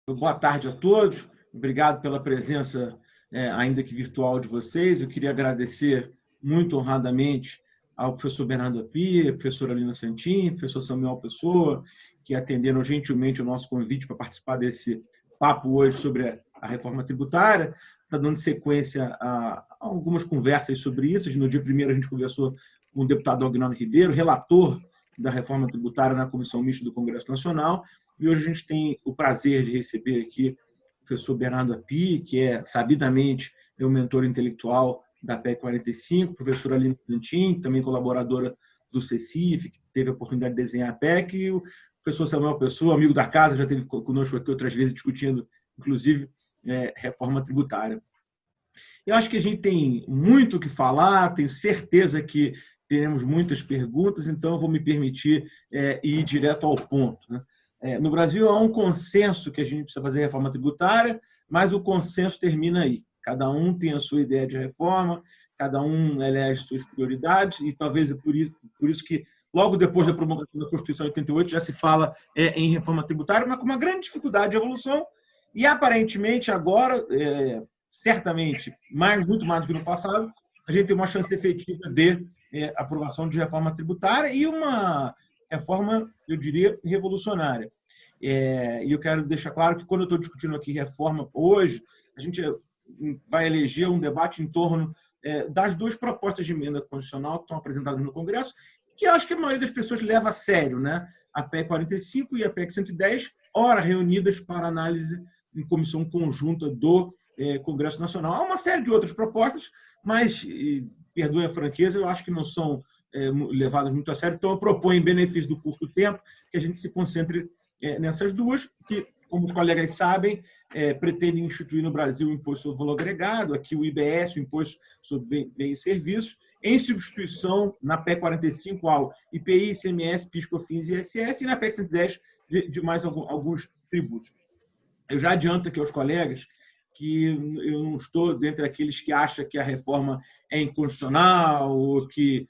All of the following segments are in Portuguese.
Boa tarde a todos. Obrigado pela presença, ainda que virtual, de vocês. Eu queria agradecer muito honradamente ao professor Bernardo Api, professora Alina Santin, professor Samuel Pessoa, que atenderam gentilmente o nosso convite para participar desse papo hoje sobre a reforma tributária. Está dando sequência a algumas conversas sobre isso. No dia 1º, a gente conversou com o deputado Aguinaldo Ribeiro, relator da reforma tributária na Comissão Mista do Congresso Nacional. E hoje a gente tem o prazer de receber aqui o professor Bernardo Api, que é, sabidamente, o mentor intelectual da PEC 45, a professora Aline Santin, também colaboradora do CECIF, que teve a oportunidade de desenhar a PEC, e o professor Samuel Pessoa, amigo da casa, já esteve conosco aqui outras vezes discutindo, inclusive, reforma tributária. Eu acho que a gente tem muito o que falar, tenho certeza que teremos muitas perguntas, então eu vou me permitir ir direto ao ponto, né? No Brasil, há um consenso que a gente precisa fazer reforma tributária, mas o consenso termina aí. Cada um tem a sua ideia de reforma, cada um elege suas prioridades, e talvez é por isso que, logo depois da promulgação da Constituição de 88, já se fala em reforma tributária, mas com uma grande dificuldade de evolução, e aparentemente agora, certamente, muito mais do que no passado, a gente tem uma chance efetiva de aprovação de reforma tributária e uma reforma, eu diria, revolucionária. E eu quero deixar claro que, quando eu estou discutindo aqui reforma hoje, a gente vai eleger um debate em torno das duas propostas de emenda constitucional que estão apresentadas no Congresso, que eu acho que a maioria das pessoas leva a sério, né? A PEC 45 e a PEC 110, ora reunidas para análise em comissão conjunta do Congresso Nacional. Há uma série de outras propostas, mas, perdoe a franqueza, eu acho que não são levadas muito a sério. Então, eu proponho, em benefício do curto tempo, que a gente se concentre nessas duas, que, como os colegas sabem, pretendem instituir no Brasil o Imposto sobre Valor Agregado, aqui o IBS, o Imposto sobre Bens e Serviços, em substituição, na PEC 45, ao IPI, ICMS, PIS, COFINS e ISS, e na PEC 110, de mais alguns tributos. Eu já adianto aqui aos colegas que eu não estou dentre aqueles que acham que a reforma é inconstitucional ou que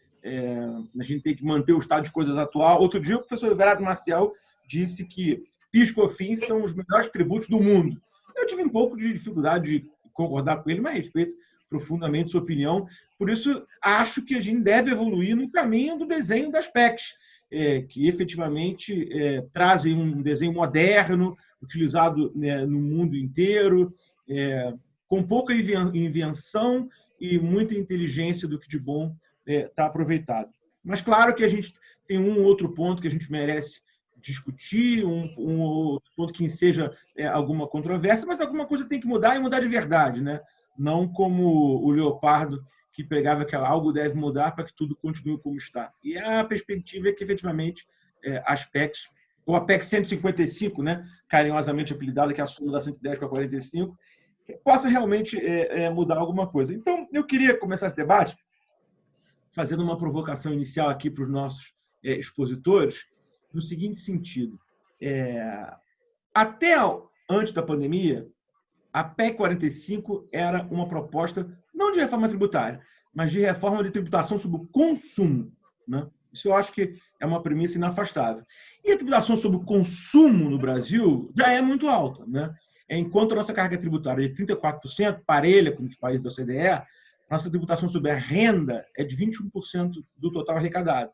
a gente tem que manter o estado de coisas atual. Outro dia, o professor Everardo Maciel disse que PIS e COFINS são os melhores tributos do mundo. Eu tive um pouco de dificuldade de concordar com ele, mas respeito profundamente sua opinião. Por isso, acho que a gente deve evoluir no caminho do desenho das PECs, que efetivamente trazem um desenho moderno, utilizado no mundo inteiro, com pouca invenção e muita inteligência do que de bom está aproveitado. Mas, claro que a gente tem um outro ponto que a gente merece discutir, um ponto que seja alguma controvérsia, mas alguma coisa tem que mudar, e mudar de verdade, né? Não como o Leopardo, que pregava que algo deve mudar para que tudo continue como está. E a perspectiva é que, efetivamente, as PECs, ou a PEC 155, né, carinhosamente apelidada, que é a soma da 110 com a 45, possa realmente mudar alguma coisa. Então, eu queria começar esse debate fazendo uma provocação inicial aqui para os nossos expositores, no seguinte sentido. Até antes da pandemia, a PEC 45 era uma proposta não de reforma tributária, mas de reforma de tributação sobre o consumo, né? Isso eu acho que é uma premissa inafastável. E a tributação sobre o consumo no Brasil já é muito alta, né? Enquanto a nossa carga tributária é de 34%, parelha com os países da OCDE, nossa tributação sobre a renda é de 21% do total arrecadado,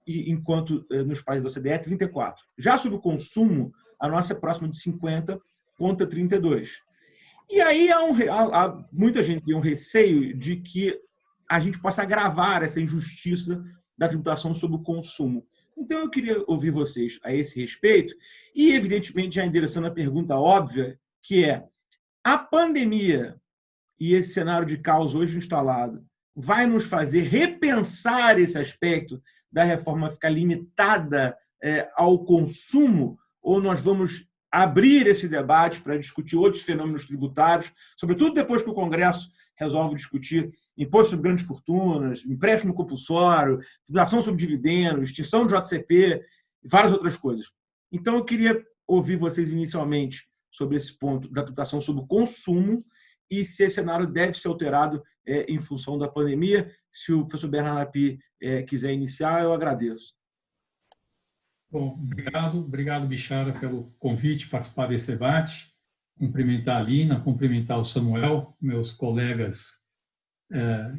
enquanto nos países da OCDE é 34%. Já sobre o consumo, a nossa é próxima de 50% contra 32%. E aí há muita gente tem um receio de que a gente possa agravar essa injustiça da tributação sobre o consumo. Então, eu queria ouvir vocês a esse respeito e, evidentemente, já endereçando a pergunta óbvia, que é: a pandemia e esse cenário de caos hoje instalado vai nos fazer repensar esse aspecto da reforma ficar limitada ao consumo, ou nós vamos abrir esse debate para discutir outros fenômenos tributários, sobretudo depois que o Congresso resolve discutir imposto sobre grandes fortunas, empréstimo compulsório, tributação sobre dividendos, extinção do JCP e várias outras coisas. Então, eu queria ouvir vocês inicialmente sobre esse ponto da tributação sobre o consumo e se esse cenário deve ser alterado em função da pandemia. Se o professor Bernardo Api quiser iniciar, eu agradeço. Bom, obrigado Bichara, pelo convite, participar desse debate. cumprimentar a Lina, cumprimentar o Samuel, meus colegas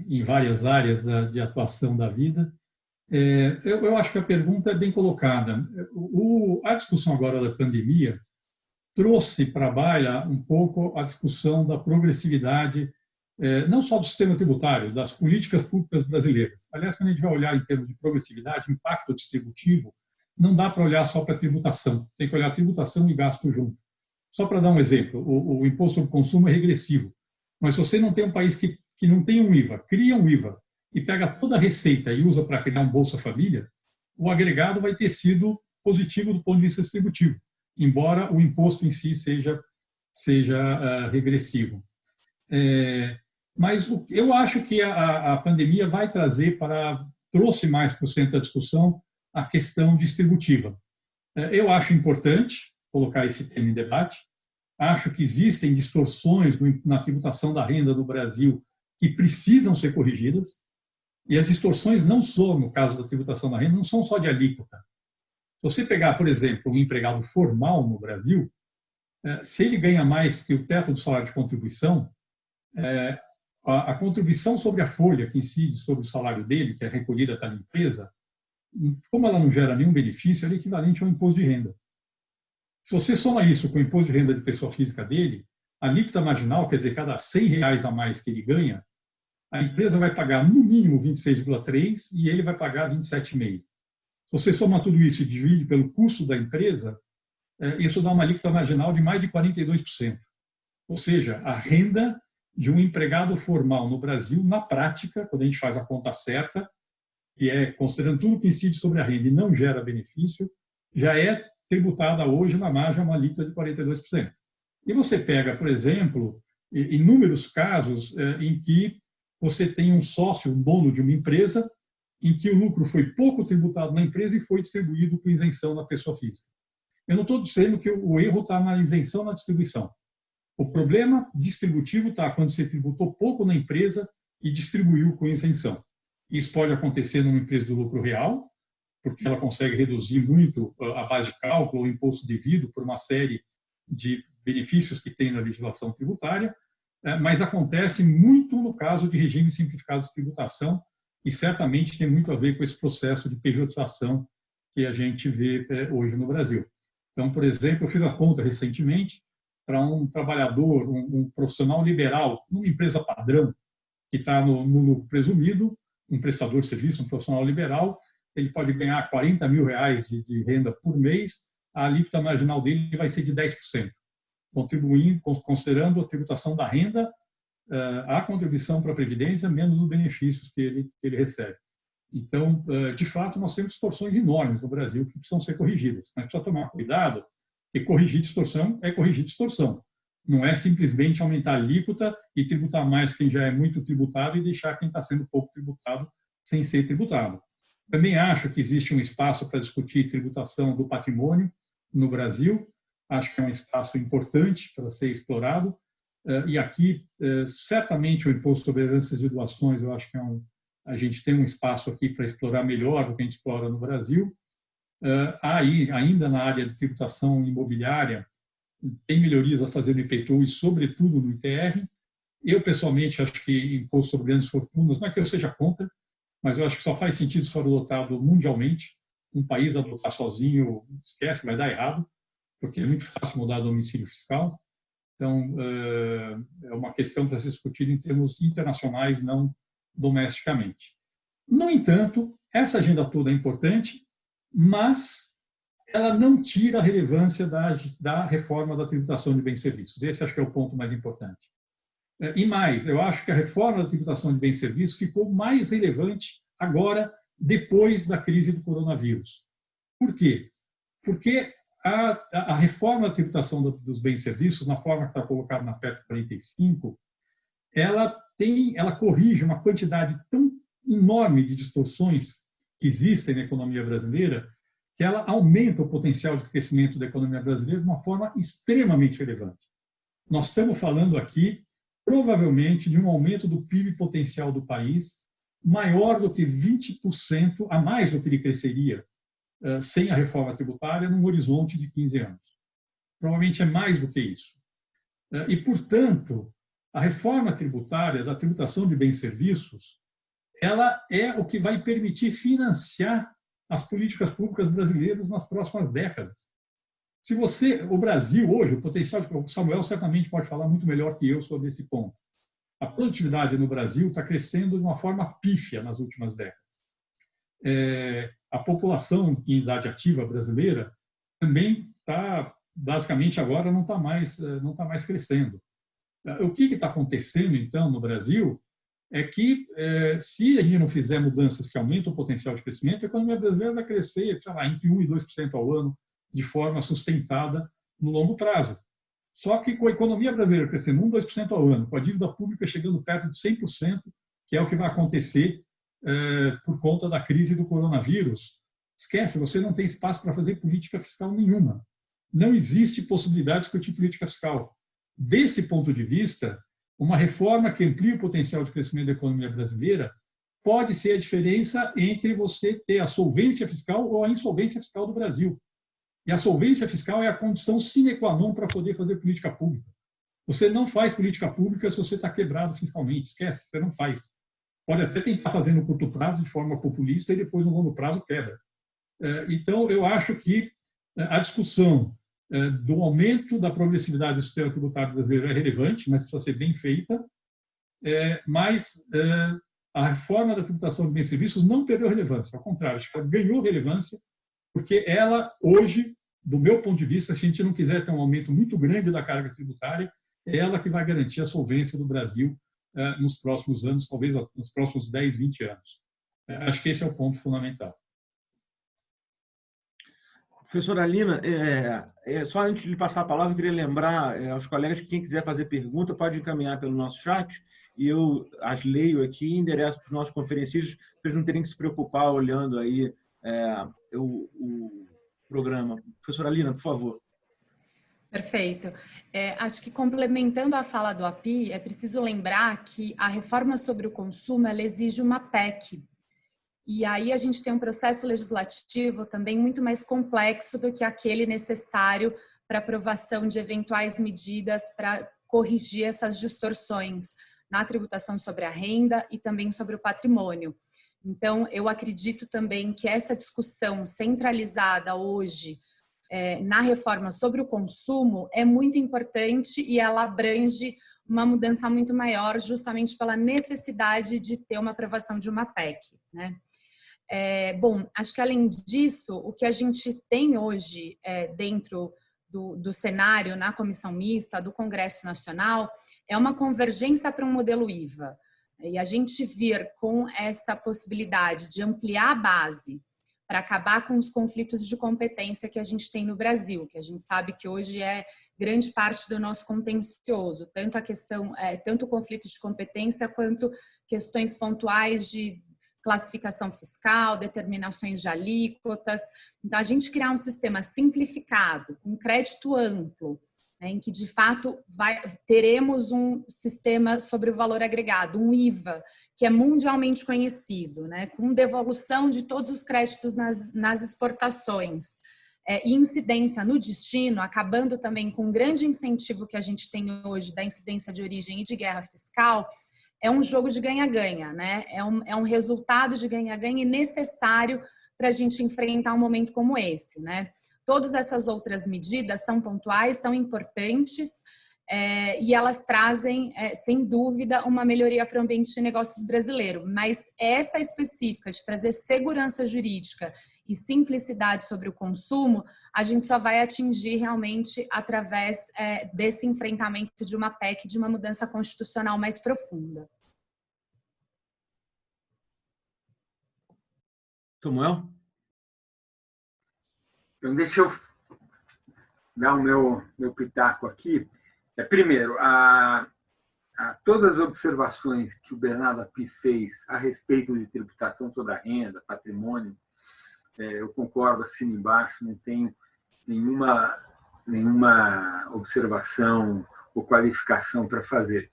em várias áreas de atuação da vida. Eu acho que a pergunta é bem colocada. A discussão agora da pandemia trouxe para a baila um pouco a discussão da progressividade, não só do sistema tributário, das políticas públicas brasileiras. Aliás, quando a gente vai olhar em termos de progressividade, impacto distributivo, não dá para olhar só para a tributação, tem que olhar tributação e gasto junto. Só para dar um exemplo, o imposto sobre consumo é regressivo, mas se você não tem um país que não tem um IVA, cria um IVA e pega toda a receita e usa para criar um Bolsa Família, o agregado vai ter sido positivo do ponto de vista distributivo, embora o imposto em si seja regressivo. Mas eu acho que a pandemia vai trouxe mais para o centro da discussão a questão distributiva. Eu acho importante colocar esse tema em debate. Acho que existem distorções na tributação da renda no Brasil que precisam ser corrigidas. E as distorções não são, no caso da tributação da renda, não são só de alíquota. Se você pegar, por exemplo, um empregado formal no Brasil, se ele ganha mais que o teto do salário de contribuição, a contribuição sobre a folha que incide sobre o salário dele, que é recolhida pela empresa, como ela não gera nenhum benefício, ela é equivalente ao imposto de renda. Se você soma isso com o imposto de renda de pessoa física dele, a alíquota marginal, quer dizer, cada R$100 a mais que ele ganha, a empresa vai pagar no mínimo 26,3% e ele vai pagar 27,5%. Se você soma tudo isso e divide pelo custo da empresa, isso dá uma alíquota marginal de mais de 42%. Ou seja, a renda de um empregado formal no Brasil, na prática, quando a gente faz a conta certa, que é considerando tudo que incide sobre a renda e não gera benefício, já é tributada hoje na margem uma alíquota de 42%. E você pega, por exemplo, inúmeros casos em que você tem um sócio, um dono de uma empresa, em que o lucro foi pouco tributado na empresa e foi distribuído com isenção na pessoa física. Eu não estou dizendo que o erro está na isenção na distribuição. O problema distributivo está quando você tributou pouco na empresa e distribuiu com isenção. Isso pode acontecer numa empresa do lucro real, porque ela consegue reduzir muito a base de cálculo, o imposto devido por uma série de benefícios que tem na legislação tributária, mas acontece muito no caso de regime simplificado de tributação e certamente tem muito a ver com esse processo de pejotização que a gente vê hoje no Brasil. Então, por exemplo, eu fiz a conta recentemente para um trabalhador, um profissional liberal, numa empresa padrão, que está no lucro presumido, um prestador de serviço, um profissional liberal, ele pode ganhar R$40 mil de renda por mês, a alíquota marginal dele vai ser de 10%, contribuindo, considerando a tributação da renda, a contribuição para a Previdência, menos os benefícios que ele recebe. Então, de fato, nós temos distorções enormes no Brasil que precisam ser corrigidas. Mas precisa tomar cuidado, porque corrigir distorção é corrigir distorção. Não é simplesmente aumentar a alíquota e tributar mais quem já é muito tributado e deixar quem está sendo pouco tributado sem ser tributado. Também acho que existe um espaço para discutir tributação do patrimônio no Brasil. Acho que é um espaço importante para ser explorado. E aqui, certamente, o imposto sobre heranças e doações, eu acho que a gente tem um espaço aqui para explorar melhor do que a gente explora no Brasil. Aí, ainda na área de tributação imobiliária, tem melhorias a fazer no IPTU e, sobretudo, no ITR. Eu, pessoalmente, acho que imposto sobre grandes fortunas, não é que eu seja contra, mas eu acho que só faz sentido se for adotado mundialmente. Um país adotar sozinho, esquece, vai dar errado, porque é muito fácil mudar o domicílio fiscal. Então, é uma questão para ser discutida em termos internacionais, não domesticamente. No entanto, essa agenda toda é importante, mas ela não tira a relevância da reforma da tributação de bens e serviços. Esse acho que é o ponto mais importante. E mais, eu acho que a reforma da tributação de bens e serviços ficou mais relevante agora, depois da crise do coronavírus. Por quê? Porque a reforma da tributação dos bens e serviços, na forma que está colocada na PEC 45, ela corrige uma quantidade tão enorme de distorções que existem na economia brasileira, que ela aumenta o potencial de crescimento da economia brasileira de uma forma extremamente relevante. Nós estamos falando aqui, provavelmente, de um aumento do PIB potencial do país maior do que 20% a mais do que ele cresceria sem a reforma tributária num horizonte de 15 anos. Provavelmente é mais do que isso. E, portanto, a reforma tributária da tributação de bens e serviços, ela é o que vai permitir financiar as políticas públicas brasileiras nas próximas décadas. Se o Brasil hoje, o potencial, o Samuel certamente pode falar muito melhor que eu sobre esse ponto. A produtividade no Brasil está crescendo de uma forma pífia nas últimas décadas. A população em idade ativa brasileira também está, basicamente agora, não está mais crescendo. O que está acontecendo, então, no Brasil é que, se a gente não fizer mudanças que aumentam o potencial de crescimento, a economia brasileira vai crescer, sei lá, entre 1% e 2% ao ano, de forma sustentada no longo prazo. Só que com a economia brasileira crescendo 1%, 2% ao ano, com a dívida pública chegando perto de 100%, que é o que vai acontecer por conta da crise do coronavírus, esquece, você não tem espaço para fazer política fiscal nenhuma. Não existe possibilidade de discutir política fiscal. Desse ponto de vista, uma reforma que amplie o potencial de crescimento da economia brasileira pode ser a diferença entre você ter a solvência fiscal ou a insolvência fiscal do Brasil. E a solvência fiscal é a condição sine qua non para poder fazer política pública. Você não faz política pública se você está quebrado fiscalmente. Esquece, você não faz. Pode até tentar fazer no curto prazo de forma populista e depois no longo prazo quebra. Então, eu acho que a discussão do aumento da progressividade do sistema tributário brasileiro é relevante, mas precisa ser bem feita. Mas a reforma da tributação de bens e serviços não perdeu relevância. Ao contrário, acho que ela ganhou relevância, porque ela, hoje, do meu ponto de vista, se a gente não quiser ter um aumento muito grande da carga tributária, é ela que vai garantir a solvência do Brasil nos próximos anos, talvez nos próximos 10, 20 anos. Acho que esse é o ponto fundamental. Professora Lina, só antes de lhe passar a palavra, eu queria lembrar aos colegas que quem quiser fazer pergunta pode encaminhar pelo nosso chat e eu as leio aqui e endereço para os nossos conferencistas para eles não terem que se preocupar olhando aí o programa. Professora Lina, por favor. Perfeito. Acho que complementando a fala do API, é preciso lembrar que a reforma sobre o consumo ela exige uma PEC. E aí a gente tem um processo legislativo também muito mais complexo do que aquele necessário para aprovação de eventuais medidas para corrigir essas distorções na tributação sobre a renda e também sobre o patrimônio. Então, eu acredito também que essa discussão centralizada hoje na reforma sobre o consumo é muito importante e ela abrange uma mudança muito maior justamente pela necessidade de ter uma aprovação de uma PEC, né? Bom, acho que além disso, o que a gente tem hoje dentro do cenário na comissão mista do Congresso Nacional é uma convergência para um modelo IVA. E a gente vir com essa possibilidade de ampliar a base para acabar com os conflitos de competência que a gente tem no Brasil, que a gente sabe que hoje é grande parte do nosso contencioso, tanto a questão, tanto o conflito de competência quanto questões pontuais de classificação fiscal, determinações de alíquotas. Então, a gente criar um sistema simplificado, com crédito amplo, em que, de fato, teremos um sistema sobre o valor agregado, um IVA, que é mundialmente conhecido, né, com devolução de todos os créditos nas exportações e incidência no destino, acabando também com um grande incentivo que a gente tem hoje da incidência de origem e de guerra fiscal, é um jogo de ganha-ganha, né? É um resultado de ganha-ganha e necessário para a gente enfrentar um momento como esse, né? Todas essas outras medidas são pontuais, são importantes e elas trazem, sem dúvida, uma melhoria para o ambiente de negócios brasileiro. Mas essa específica de trazer segurança jurídica e simplicidade sobre o consumo, a gente só vai atingir realmente através desse enfrentamento de uma PEC, de uma mudança constitucional mais profunda. Samuel? Então, deixa eu dar o meu pitaco aqui. Primeiro, todas as observações que o Bernardo Api fez a respeito de tributação sobre a renda, patrimônio, eu concordo, assino embaixo, não tenho nenhuma observação ou qualificação para fazer.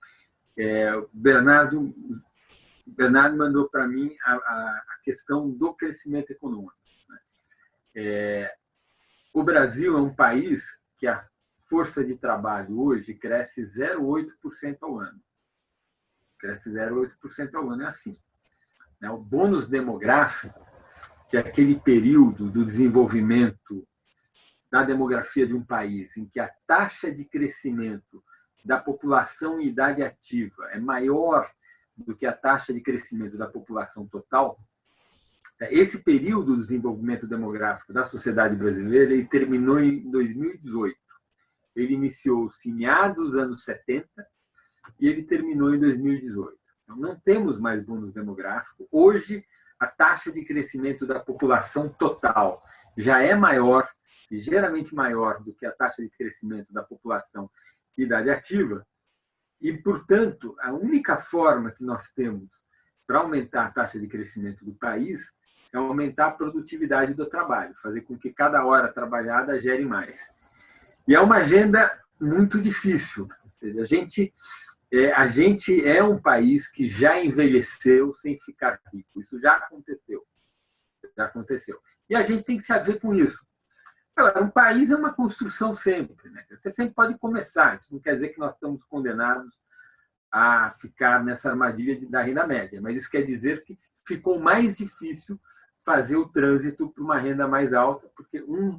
O Bernardo mandou para mim a questão do crescimento econômico. O Brasil é um país que, força de trabalho hoje cresce 0,8% ao ano. Cresce 0,8% ao ano, é assim. O bônus demográfico, que é aquele período do desenvolvimento da demografia de um país em que a taxa de crescimento da população em idade ativa é maior do que a taxa de crescimento da população total, esse período do desenvolvimento demográfico da sociedade brasileira ele terminou em 2018. Ele iniciou-se em meados dos anos 70 e ele terminou em 2018. Então, não temos mais bônus demográfico. Hoje, a taxa de crescimento da população total já é maior, ligeiramente maior do que a taxa de crescimento da população de idade ativa. E, portanto, a única forma que nós temos para aumentar a taxa de crescimento do país é aumentar a produtividade do trabalho, fazer com que cada hora trabalhada gere mais. E é uma agenda muito difícil. Ou seja, a gente é um país que já envelheceu sem ficar rico. Isso já aconteceu. Já aconteceu. E a gente tem que se haver com isso. Agora, um país é uma construção sempre, né? Você sempre pode começar. Isso não quer dizer que nós estamos condenados a ficar nessa armadilha da renda média, mas isso quer dizer que ficou mais difícil fazer o trânsito para uma renda mais alta, porque um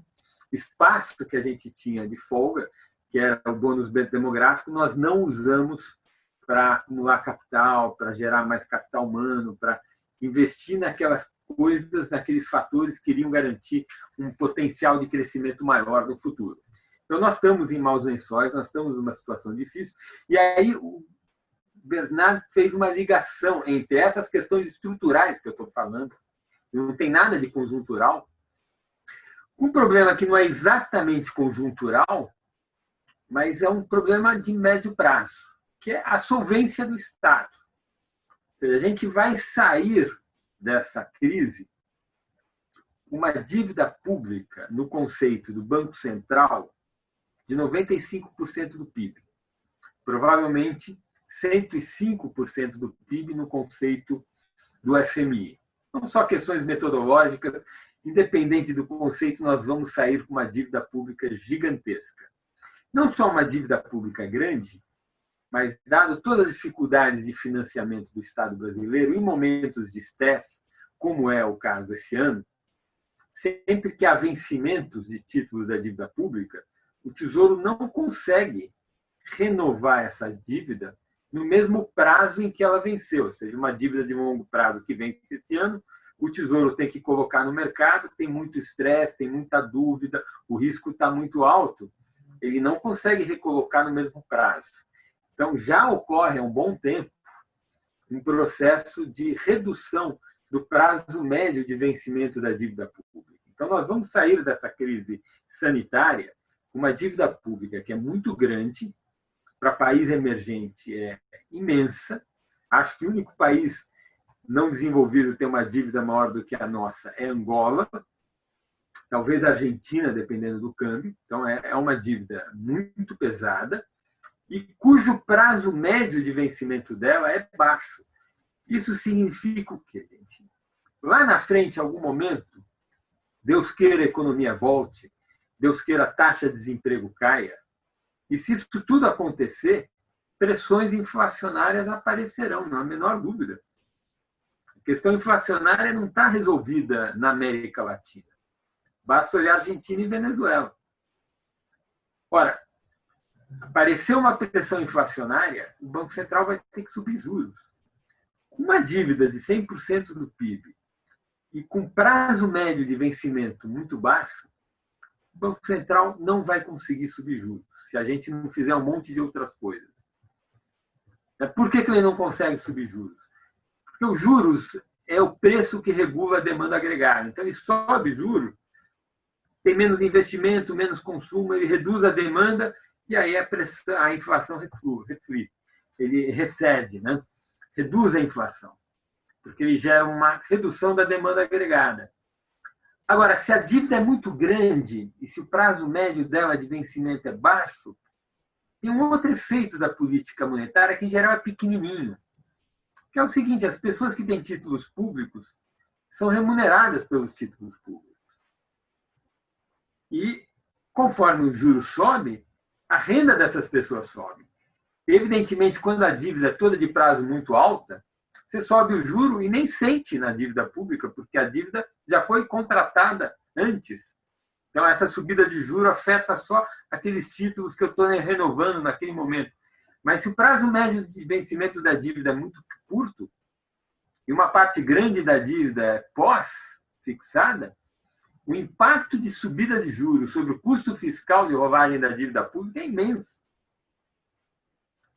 espaço que a gente tinha de folga, que era o bônus demográfico, nós não usamos para acumular capital, para gerar mais capital humano, para investir naquelas coisas, naqueles fatores que iriam garantir um potencial de crescimento maior no futuro. Então, nós estamos em maus lençóis, nós estamos numa situação difícil, e aí o Bernardo fez uma ligação entre essas questões estruturais que eu estou falando, não tem nada de conjuntural, um problema que não é exatamente conjuntural, mas é um problema de médio prazo, que é a solvência do Estado. Ou seja, a gente vai sair dessa crise uma dívida pública no conceito do Banco Central de 95% do PIB. Provavelmente 105% do PIB no conceito do FMI. Não só questões metodológicas, independente do conceito, nós vamos sair com uma dívida pública gigantesca. Não só uma dívida pública grande, mas, dado todas as dificuldades de financiamento do Estado brasileiro, em momentos de estresse, como é o caso esse ano, sempre que há vencimentos de títulos da dívida pública, o Tesouro não consegue renovar essa dívida no mesmo prazo em que ela venceu, ou seja, uma dívida de longo prazo que vence esse ano, o Tesouro tem que colocar no mercado, tem muito estresse, tem muita dúvida, o risco está muito alto, ele não consegue recolocar no mesmo prazo. Então, já ocorre há um bom tempo um processo de redução do prazo médio de vencimento da dívida pública. Então, nós vamos sair dessa crise sanitária com uma dívida pública que é muito grande, para país emergente é imensa. Acho que o único país não desenvolvido que tem uma dívida maior do que a nossa é Angola, talvez a Argentina, dependendo do câmbio. Então, é uma dívida muito pesada e cujo prazo médio de vencimento dela é baixo. Isso significa o quê, gente? Lá na frente, em algum momento, Deus queira a economia volte, Deus queira a taxa de desemprego caia, e se isso tudo acontecer, pressões inflacionárias aparecerão, não há a menor dúvida. A questão inflacionária não está resolvida na América Latina. Basta olhar Argentina e Venezuela. Ora, apareceu uma pressão inflacionária, o Banco Central vai ter que subir juros. Com uma dívida de 100% do PIB e com prazo médio de vencimento muito baixo, o Banco Central não vai conseguir subir juros, se a gente não fizer um monte de outras coisas. Por que ele não consegue subir juros? Porque os juros é o preço que regula a demanda agregada. Então, ele sobe juros, tem menos investimento, menos consumo, ele reduz a demanda e aí a inflação reflete. Ele recede, né? Reduz a inflação, porque ele gera uma redução da demanda agregada. Agora, se a dívida é muito grande e se o prazo médio dela de vencimento é baixo, tem um outro efeito da política monetária que, em geral, é pequenininho, que é o seguinte: as pessoas que têm títulos públicos são remuneradas pelos títulos públicos. E, conforme o juro sobe, renda dessas pessoas sobe. Evidentemente, quando a dívida é toda de prazo muito alta, você sobe o juro e nem sente na dívida pública, porque a dívida já foi contratada antes. Então, essa subida de juro afeta só aqueles títulos que eu estou renovando naquele momento. Mas se o prazo médio de vencimento da dívida é muito curto, e uma parte grande da dívida é pós-fixada, o impacto de subida de juros sobre o custo fiscal de rolagem da dívida pública é imenso.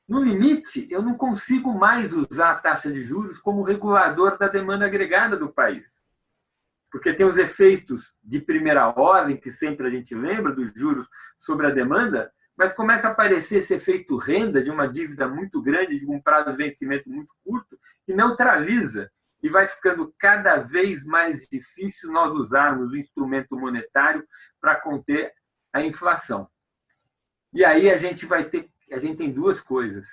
No limite, eu não consigo mais usar a taxa de juros como regulador da demanda agregada do país. Porque tem os efeitos de primeira ordem, que sempre a gente lembra, dos juros sobre a demanda, mas começa a aparecer esse efeito renda de uma dívida muito grande, de um prazo de vencimento muito curto, que neutraliza e vai ficando cada vez mais difícil nós usarmos o instrumento monetário para conter a inflação. E aí a gente tem duas coisas.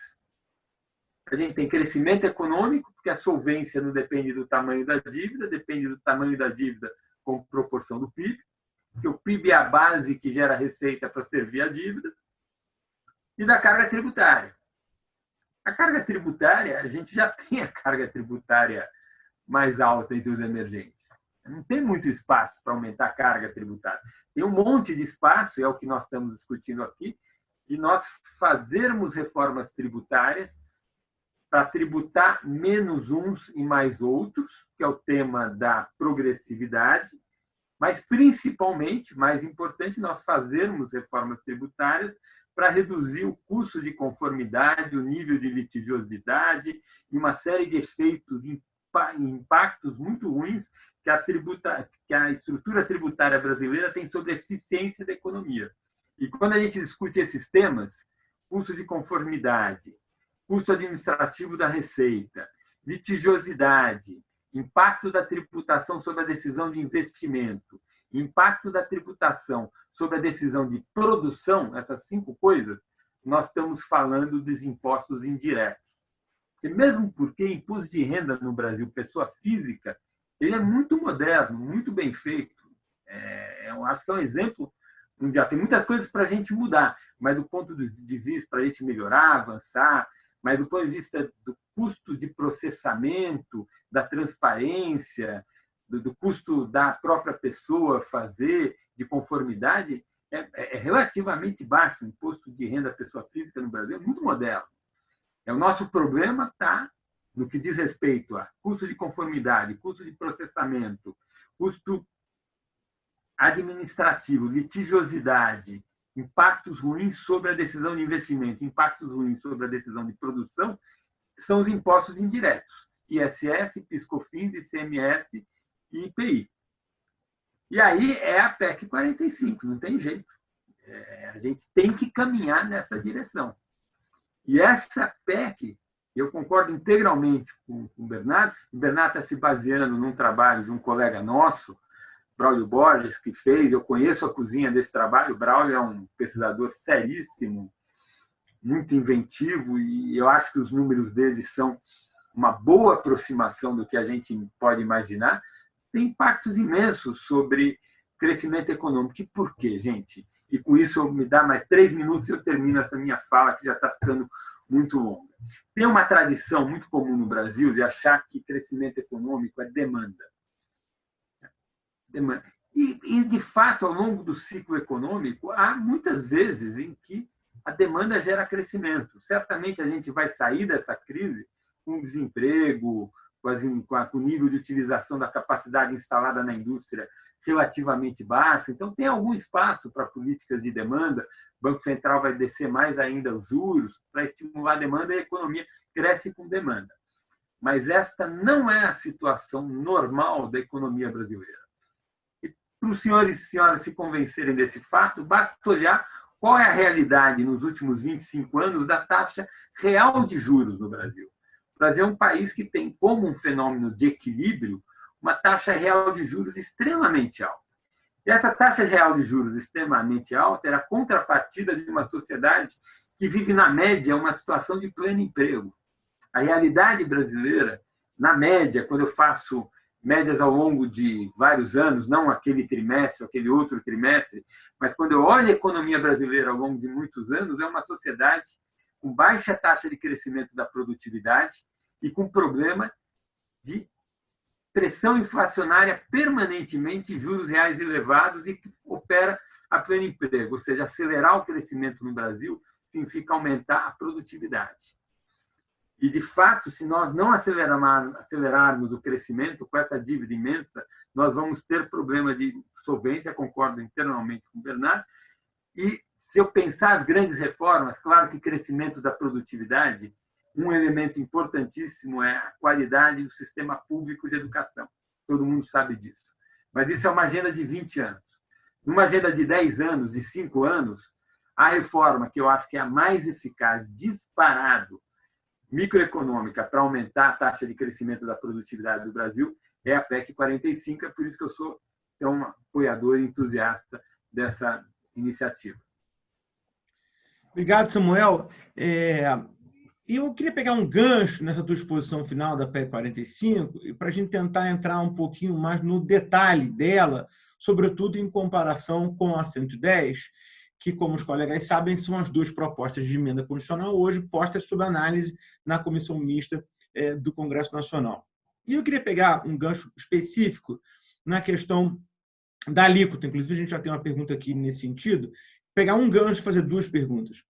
A gente tem crescimento econômico, porque a solvência não depende do tamanho da dívida, depende do tamanho da dívida com proporção do PIB, porque o PIB é a base que gera receita para servir a dívida, e da carga tributária. A carga tributária, a gente já tem a carga tributária mais alta entre os emergentes. Não tem muito espaço para aumentar a carga tributária. Tem um monte de espaço, é o que nós estamos discutindo aqui, de nós fazermos reformas tributárias para tributar menos uns e mais outros, que é o tema da progressividade, mas principalmente, mais importante, nós fazermos reformas tributárias para reduzir o custo de conformidade, o nível de litigiosidade e uma série de efeitos, impactos muito ruins que a estrutura tributária brasileira tem sobre a eficiência da economia. E quando a gente discute esses temas, custo de conformidade, custo administrativo da receita, litigiosidade, impacto da tributação sobre a decisão de investimento, impacto da tributação sobre a decisão de produção, essas 5 coisas, nós estamos falando dos impostos indiretos. E mesmo porque imposto de renda no Brasil, pessoa física, ele é muito moderno, muito bem feito. Eu acho que é um exemplo mundial. Tem muitas coisas para a gente mudar, mas do ponto de vista para a gente melhorar, avançar, mas do ponto de vista do custo de processamento, da transparência, do custo da própria pessoa fazer, de conformidade, é relativamente baixo. O imposto de renda da pessoa física no Brasil é muito moderno. O nosso problema está no que diz respeito a custo de conformidade, custo de processamento, custo administrativo, litigiosidade, impactos ruins sobre a decisão de investimento, impactos ruins sobre a decisão de produção, são os impostos indiretos, ISS, PIS/COFINS, ICMS e IPI. E aí é a PEC 45, não tem jeito. A gente tem que caminhar nessa direção. E essa PEC, eu concordo integralmente com o Bernardo está se baseando num trabalho de um colega nosso, Braulio Borges, que fez, eu conheço a cozinha desse trabalho, o Braulio é um pesquisador seríssimo, muito inventivo, e eu acho que os números dele são uma boa aproximação do que a gente pode imaginar. Tem impactos imensos sobre crescimento econômico. E por quê, gente? E com isso, me dá mais 3 minutos e eu termino essa minha fala, que já está ficando muito longa. Tem uma tradição muito comum no Brasil de achar que crescimento econômico é demanda. E, de fato, ao longo do ciclo econômico, há muitas vezes em que a demanda gera crescimento. Certamente a gente vai sair dessa crise com desemprego, com o nível de utilização da capacidade instalada na indústria relativamente baixo. Então, tem algum espaço para políticas de demanda. O Banco Central vai descer mais ainda os juros para estimular a demanda e a economia cresce com demanda. Mas esta não é a situação normal da economia brasileira. Para os senhores e senhoras se convencerem desse fato, basta olhar qual é a realidade nos últimos 25 anos da taxa real de juros no Brasil. O Brasil é um país que tem como um fenômeno de equilíbrio uma taxa real de juros extremamente alta. E essa taxa real de juros extremamente alta era a contrapartida de uma sociedade que vive, na média, uma situação de pleno emprego. A realidade brasileira, na média, quando eu faço médias ao longo de vários anos, não aquele trimestre, aquele outro trimestre, mas quando eu olho a economia brasileira ao longo de muitos anos, é uma sociedade com baixa taxa de crescimento da produtividade e com problema de pressão inflacionária permanentemente, juros reais elevados e que opera a pleno emprego, ou seja, acelerar o crescimento no Brasil significa aumentar a produtividade. E, de fato, se nós não acelerarmos o crescimento com essa dívida imensa, nós vamos ter problema de solvência, concordo internamente com o Bernardo. E, se eu pensar as grandes reformas, claro que crescimento da produtividade, um elemento importantíssimo é a qualidade do sistema público de educação. Todo mundo sabe disso. Mas isso é uma agenda de 20 anos. Numa agenda de 10 anos, de 5 anos, a reforma que eu acho que é a mais eficaz, disparado, microeconômica para aumentar a taxa de crescimento da produtividade do Brasil é a PEC 45, é por isso que eu sou tão apoiador e entusiasta dessa iniciativa. Obrigado, Samuel. Eu queria pegar um gancho nessa tua exposição final da PEC 45 para a gente tentar entrar um pouquinho mais no detalhe dela, sobretudo em comparação com a 110, que, como os colegas sabem, são as duas propostas de emenda constitucional hoje postas sob análise na Comissão Mista do Congresso Nacional. E eu queria pegar um gancho específico na questão da alíquota. Inclusive, a gente já tem uma pergunta aqui nesse sentido. Pegar um gancho e fazer duas perguntas.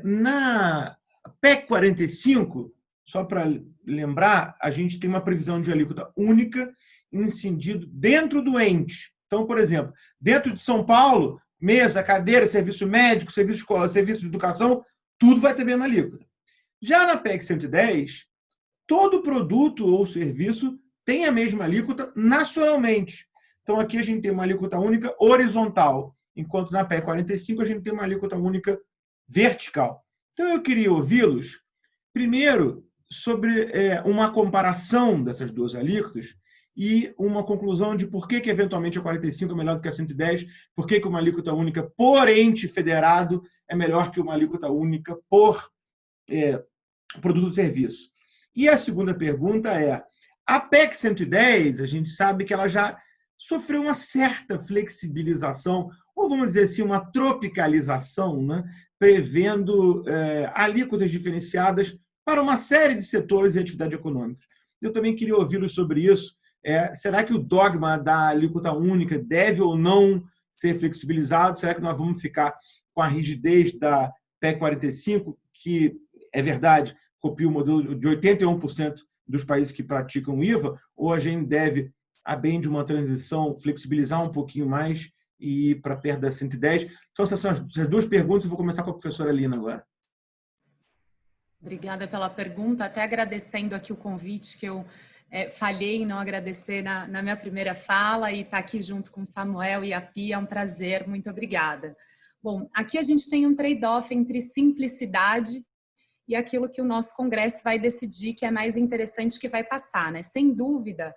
Na PEC 45, só para lembrar, a gente tem uma previsão de alíquota única incidido dentro do ente. Então, por exemplo, dentro de São Paulo, mesa, cadeira, serviço médico, serviço de escola, serviço de educação, tudo vai ter a mesma alíquota. Já na PEC 110, todo produto ou serviço tem a mesma alíquota nacionalmente. Então, aqui a gente tem uma alíquota única horizontal, enquanto na PEC 45 a gente tem uma alíquota única vertical. Então, eu queria ouvi-los, primeiro, sobre uma comparação dessas duas alíquotas e uma conclusão de por que eventualmente a 45 é melhor do que a 110, por que uma alíquota única por ente federado é melhor que uma alíquota única por produto ou serviço. E a segunda pergunta é, a PEC 110, a gente sabe que ela já sofreu uma certa flexibilização, ou vamos dizer assim, uma tropicalização, né, prevendo alíquotas diferenciadas para uma série de setores e atividades econômicas. Eu também queria ouvi-los sobre isso. Será que o dogma da alíquota única deve ou não ser flexibilizado? Será que nós vamos ficar com a rigidez da PEC 45, que, é verdade, copia o modelo de 81% dos países que praticam IVA, ou a gente deve, a bem de uma transição, flexibilizar um pouquinho mais e ir para perto da 110? Então, essas são as duas perguntas. Eu vou começar com a professora Lina agora. Obrigada pela pergunta, até agradecendo aqui o convite que eu falhei em não agradecer na minha primeira fala e estar aqui junto com o Samuel e a Pia, é um prazer, muito obrigada. Bom, aqui a gente tem um trade-off entre simplicidade e aquilo que o nosso Congresso vai decidir que é mais interessante que vai passar, né? Sem dúvida,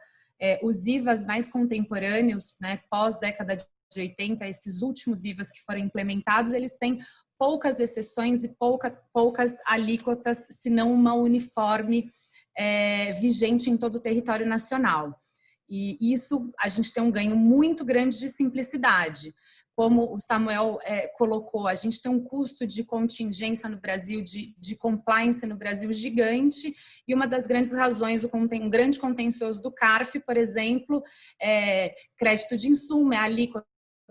os IVAs mais contemporâneos, né, pós-década de 80, esses últimos IVAs que foram implementados, eles têm poucas exceções e poucas alíquotas, se não uma uniforme vigente em todo o território nacional. E isso, a gente tem um ganho muito grande de simplicidade. Como o Samuel colocou, a gente tem um custo de contingência no Brasil, de compliance no Brasil gigante, e uma das grandes razões, um grande contencioso do CARF, por exemplo, crédito de insumo, a alíquota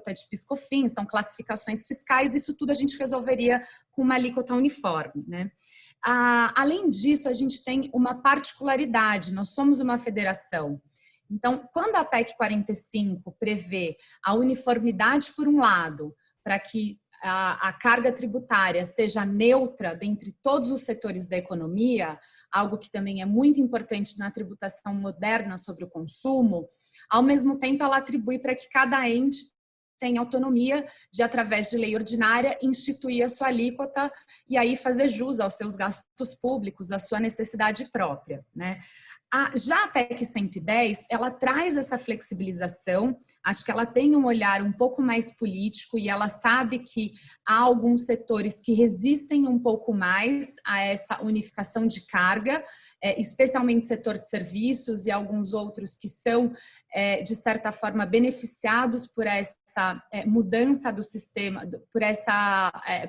de PIS/COFINS, são classificações fiscais, isso tudo a gente resolveria com uma alíquota uniforme, né? Além disso, a gente tem uma particularidade, nós somos uma federação. Então, quando a PEC 45 prevê a uniformidade, por um lado, para que a carga tributária seja neutra dentre todos os setores da economia, algo que também é muito importante na tributação moderna sobre o consumo, ao mesmo tempo ela atribui para que cada ente tenha autonomia de, através de lei ordinária, instituir a sua alíquota e aí fazer jus aos seus gastos públicos, à sua necessidade própria, né? Já a PEC 110, ela traz essa flexibilização, acho que ela tem um olhar um pouco mais político e ela sabe que há alguns setores que resistem um pouco mais a essa unificação de carga especialmente setor de serviços e alguns outros que são, de certa forma, beneficiados por essa mudança do sistema,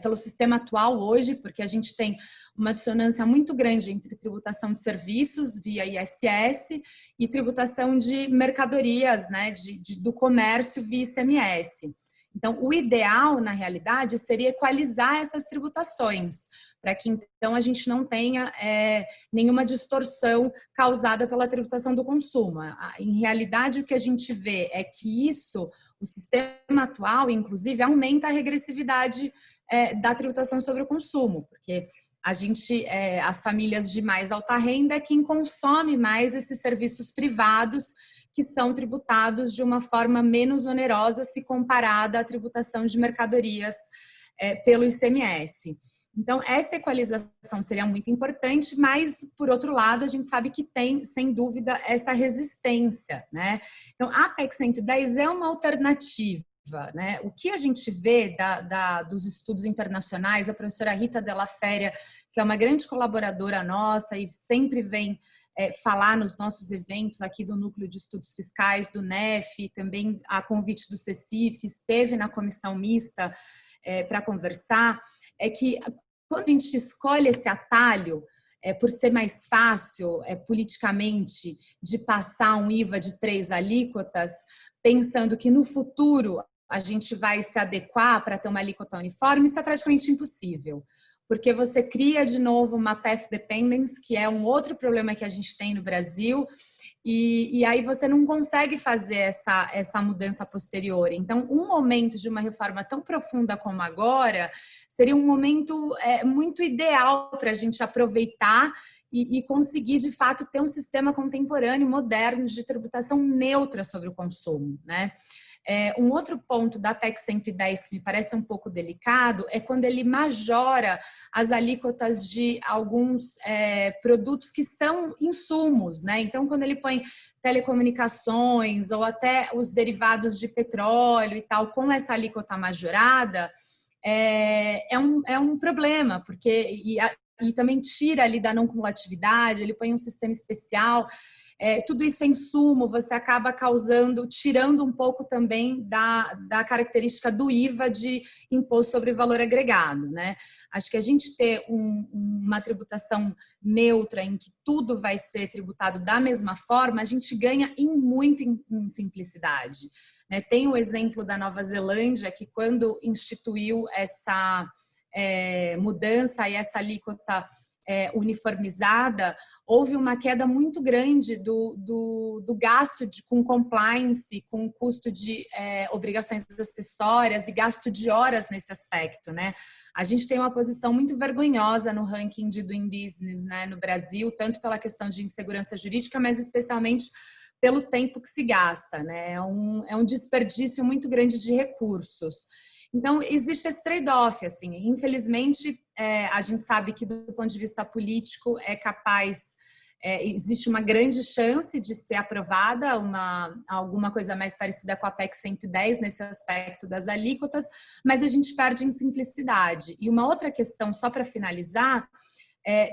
pelo sistema atual hoje, porque a gente tem uma dissonância muito grande entre tributação de serviços via ISS e tributação de mercadorias, né, do comércio via ICMS. Então, o ideal, na realidade, seria equalizar essas tributações, para que, então, a gente não tenha nenhuma distorção causada pela tributação do consumo. Em realidade, o que a gente vê é que o sistema atual, inclusive, aumenta a regressividade da tributação sobre o consumo, porque as famílias de mais alta renda é quem consome mais esses serviços privados, que são tributados de uma forma menos onerosa se comparada à tributação de mercadorias pelo ICMS. Então, essa equalização seria muito importante, mas, por outro lado, a gente sabe que tem, sem dúvida, essa resistência, né? Então, a PEC 110 é uma alternativa, né? O que a gente vê dos estudos internacionais, a professora Rita Della Féria, que é uma grande colaboradora nossa e sempre vem falar nos nossos eventos aqui do Núcleo de Estudos Fiscais, do NEF, também a convite do CECIF, esteve na comissão mista para conversar, é que quando a gente escolhe esse atalho, por ser mais fácil politicamente de passar um IVA de 3 alíquotas, pensando que no futuro a gente vai se adequar para ter uma alíquota uniforme, isso é praticamente impossível. Porque você cria de novo uma path dependence, que é um outro problema que a gente tem no Brasil, e aí você não consegue fazer essa mudança posterior. Então, um momento de uma reforma tão profunda como agora seria um momento muito ideal para a gente aproveitar e conseguir, de fato, ter um sistema contemporâneo, moderno, de tributação neutra sobre o consumo, né? Um outro ponto da PEC 110 que me parece um pouco delicado é quando ele majora as alíquotas de alguns produtos que são insumos, né? Então, quando ele põe telecomunicações ou até os derivados de petróleo e tal, com essa alíquota majorada, é um problema, porque e também tira ali da não cumulatividade, ele põe um sistema especial. Tudo isso é insumo, você acaba tirando um pouco também da característica do IVA de imposto sobre valor agregado, né? Acho que a gente ter uma tributação neutra em que tudo vai ser tributado da mesma forma, a gente ganha muito em simplicidade, né? Tem o exemplo da Nova Zelândia, que quando instituiu essa mudança e essa alíquota uniformizada, houve uma queda muito grande do gasto com compliance, com custo de obrigações acessórias e gasto de horas nesse aspecto, né? A gente tem uma posição muito vergonhosa no ranking de Doing Business, né, no Brasil, tanto pela questão de insegurança jurídica, mas especialmente pelo tempo que se gasta, né? É um desperdício muito grande de recursos. Então, existe esse trade-off, assim. Infelizmente, a gente sabe que, do ponto de vista político, existe uma grande chance de ser aprovada alguma coisa mais parecida com a PEC 110 nesse aspecto das alíquotas, mas a gente perde em simplicidade. E uma outra questão, só para finalizar,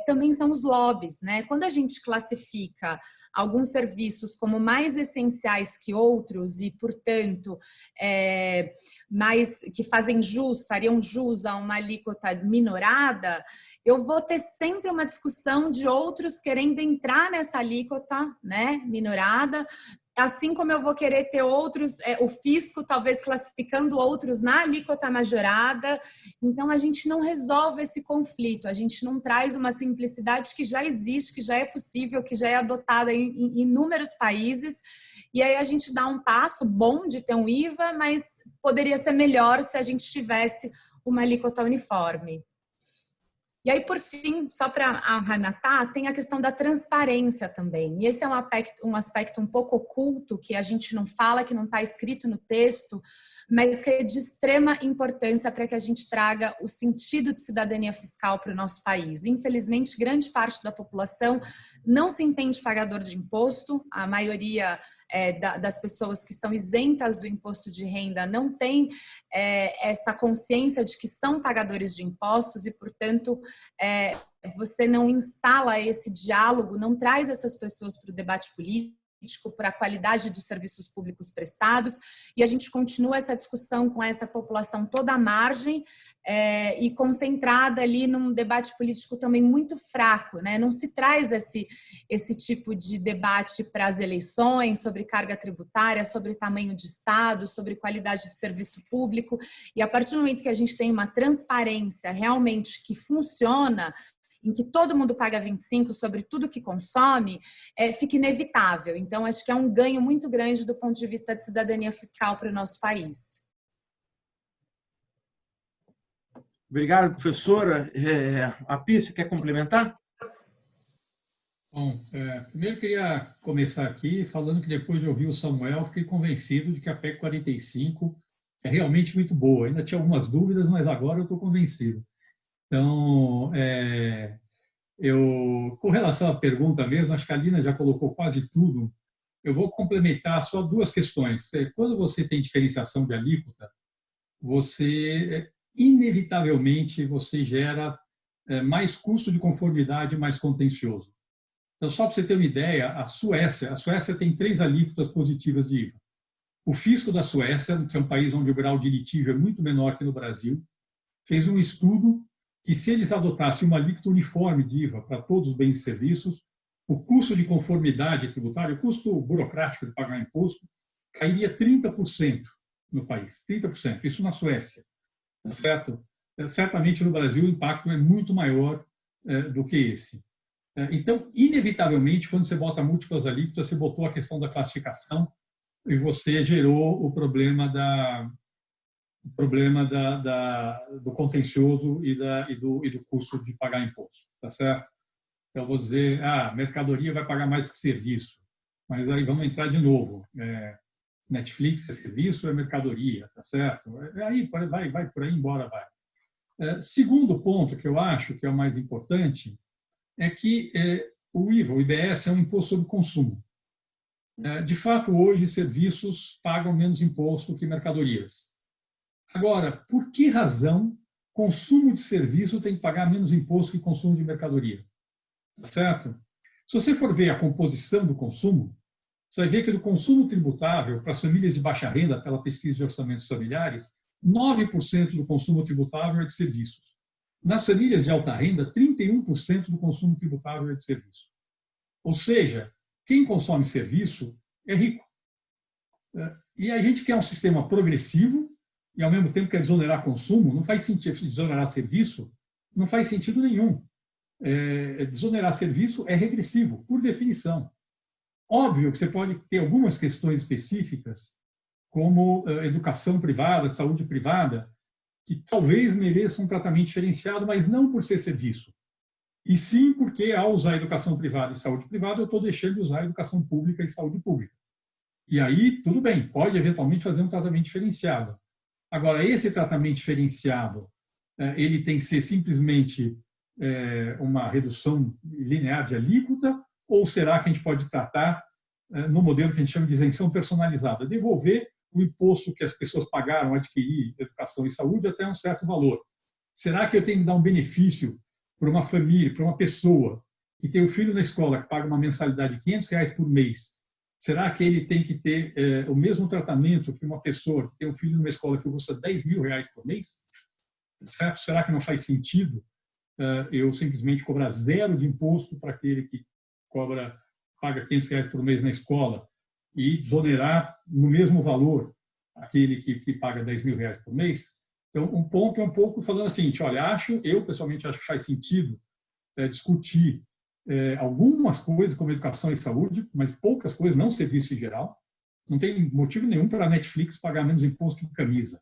também são os lobbies, né? Quando a gente classifica alguns serviços como mais essenciais que outros e, portanto, que fariam jus a uma alíquota minorada, eu vou ter sempre uma discussão de outros querendo entrar nessa alíquota, né, minorada, assim como eu vou querer ter outros, o fisco talvez classificando outros na alíquota majorada. Então, a gente não resolve esse conflito, a gente não traz uma simplicidade que já existe, que já é possível, que já é adotada em inúmeros países. E aí a gente dá um passo bom de ter um IVA, mas poderia ser melhor se a gente tivesse uma alíquota uniforme. E aí, por fim, só para arrematar, tem a questão da transparência também. E esse é um aspecto um pouco oculto, que a gente não fala, que não está escrito no texto, mas que é de extrema importância para que a gente traga o sentido de cidadania fiscal para o nosso país. Infelizmente, grande parte da população não se entende pagador de imposto, a maioria das pessoas que são isentas do imposto de renda não têm essa consciência de que são pagadores de impostos e, portanto, você não instala esse diálogo, não traz essas pessoas para o debate político, para a qualidade dos serviços públicos prestados, e a gente continua essa discussão com essa população toda à margem e concentrada ali num debate político também muito fraco, né? Não se traz esse tipo de debate para as eleições, sobre carga tributária, sobre tamanho de Estado, sobre qualidade de serviço público, e a partir do momento que a gente tem uma transparência realmente que funciona, em que todo mundo paga 25 sobre tudo que consome, fica inevitável. Então, acho que é um ganho muito grande do ponto de vista de cidadania fiscal para o nosso país. Obrigado, professora. Api, você quer complementar? Bom, primeiro queria começar aqui falando que depois de ouvir o Samuel, fiquei convencido de que a PEC 45 é realmente muito boa. Ainda tinha algumas dúvidas, mas agora eu estou convencido. Então, com relação à pergunta mesmo, acho que a Lina já colocou quase tudo. Eu vou complementar só duas questões. Quando você tem diferenciação de alíquota, inevitavelmente, você gera mais custo de conformidade, mais contencioso. Então, só para você ter uma ideia, a Suécia tem 3 alíquotas positivas de IVA. O fisco da Suécia, que é um país onde o grau de litígio é muito menor que no Brasil, fez um estudo que, se eles adotassem uma alíquota uniforme de IVA para todos os bens e serviços, o custo de conformidade tributária, o custo burocrático de pagar imposto, cairia 30% no país. 30%. Isso na Suécia. Tá certo? Certamente no Brasil o impacto é muito maior do que esse. Então, inevitavelmente, quando você bota múltiplas alíquotas, você botou a questão da classificação e você gerou o problema do contencioso e do custo de pagar imposto, tá certo? Então, eu vou dizer, mercadoria vai pagar mais que serviço, mas aí vamos entrar de novo. Netflix é serviço, é mercadoria, tá certo? Aí vai por aí, embora vai. Segundo ponto que eu acho que é o mais importante é que o IVA, o IBS, é um imposto sobre consumo. De fato, hoje, serviços pagam menos imposto que mercadorias. Agora, por que razão consumo de serviço tem que pagar menos imposto que consumo de mercadoria? Tá certo? Se você for ver a composição do consumo, você vai ver que do consumo tributável para as famílias de baixa renda, pela pesquisa de orçamentos familiares, 9% do consumo tributável é de serviços. Nas famílias de alta renda, 31% do consumo tributável é de serviço. Ou seja, quem consome serviço é rico. E a gente quer um sistema progressivo e, ao mesmo tempo, quer desonerar consumo. Não faz sentido desonerar serviço, não faz sentido nenhum. Desonerar serviço é regressivo, por definição. Óbvio que você pode ter algumas questões específicas, como educação privada, saúde privada, que talvez mereçam um tratamento diferenciado, mas não por ser serviço. E sim porque, ao usar educação privada e saúde privada, eu estou deixando de usar educação pública e saúde pública. E aí, tudo bem, pode eventualmente fazer um tratamento diferenciado. Agora, esse tratamento diferenciado, ele tem que ser simplesmente uma redução linear de alíquota, ou será que a gente pode tratar no modelo que a gente chama de isenção personalizada, devolver o imposto que as pessoas pagaram a adquirir educação e saúde até um certo valor? Será que eu tenho que dar um benefício para uma família, para uma pessoa que tem um filho na escola que paga uma mensalidade de R$500 por mês? Será que ele tem que ter o mesmo tratamento que uma pessoa que tem um filho numa escola que custa R$10.000 por mês? Certo? Será que não faz sentido eu simplesmente cobrar 0 de imposto para aquele que paga R$500 por mês na escola e desonerar no mesmo valor aquele que paga R$10.000 por mês? Então, um ponto é um pouco falando assim, olha, eu pessoalmente acho que faz sentido discutir algumas coisas como educação e saúde, mas poucas coisas, não serviço em geral. Não tem motivo nenhum para a Netflix pagar menos imposto que camisa,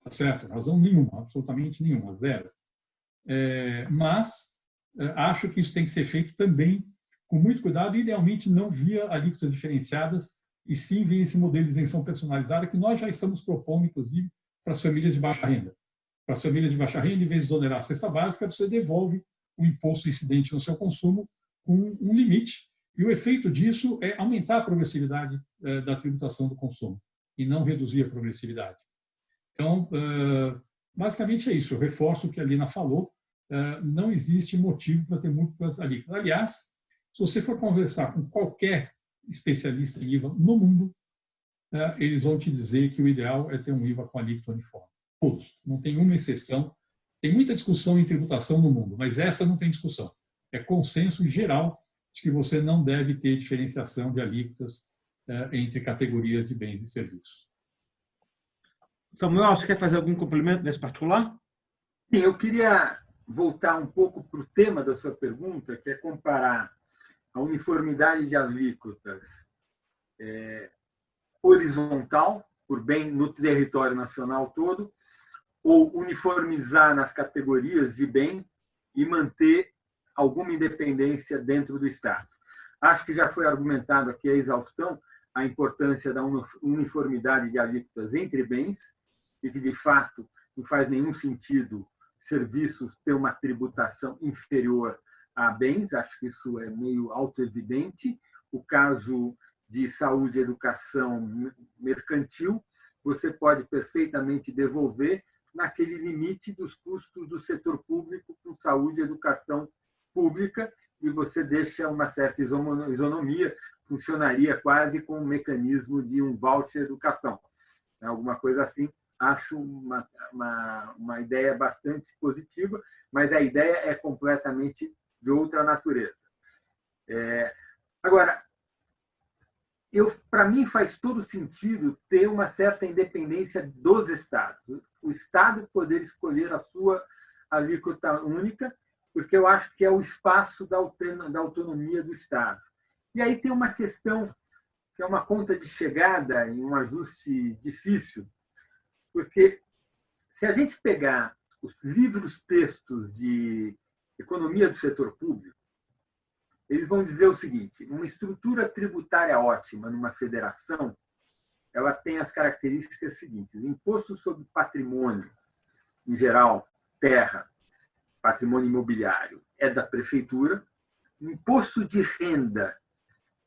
tá certo? Razão nenhuma, absolutamente nenhuma, 0. Mas acho que isso tem que ser feito também com muito cuidado, idealmente não via alíquotas diferenciadas, e sim via esse modelo de isenção personalizada que nós já estamos propondo, inclusive, para as famílias de baixa renda. Para as famílias de baixa renda, em vez de desonerar a cesta básica, você devolve o imposto incidente no seu consumo com um limite E o efeito disso é aumentar a progressividade da tributação do consumo e não reduzir a progressividade. Então, basicamente é isso. Eu reforço o que a Lina falou. Não existe motivo para ter múltiplas alíquotas. Aliás, se você for conversar com qualquer especialista em IVA no mundo, eles vão te dizer que o ideal é ter um IVA com alíquota uniforme. Todos. Não tem uma exceção. Tem muita discussão em tributação no mundo, mas essa não tem discussão. É consenso geral de que você não deve ter diferenciação de alíquotas entre categorias de bens e serviços. Samuel, você quer fazer algum complemento nesse particular? Sim, eu queria voltar um pouco para o tema da sua pergunta, que é comparar a uniformidade de alíquotas horizontal, por bem no território nacional todo, ou uniformizar nas categorias de bem e manter alguma independência dentro do Estado. Acho que já foi argumentado aqui a exaustão a importância da uniformidade de alíquotas entre bens e que, de fato, não faz nenhum sentido serviços ter uma tributação inferior a bens. Acho que isso é meio autoevidente. O caso de saúde e educação mercantil, você pode perfeitamente devolver naquele limite dos custos do setor público com saúde e educação pública, e você deixa uma certa isonomia, funcionaria quase com um mecanismo de um voucher educação. Alguma coisa assim, acho uma ideia bastante positiva, mas a ideia é completamente de outra natureza. Agora, para mim faz todo sentido ter uma certa independência dos Estados. O Estado poder escolher a sua alíquota única, porque eu acho que é o espaço da autonomia do Estado. E aí tem uma questão que é uma conta de chegada e um ajuste difícil, porque se a gente pegar os livros-textos de economia do setor público, eles vão dizer o seguinte: uma estrutura tributária ótima numa federação, ela tem as características seguintes: imposto sobre patrimônio, em geral, terra, patrimônio imobiliário, é da prefeitura, o imposto de renda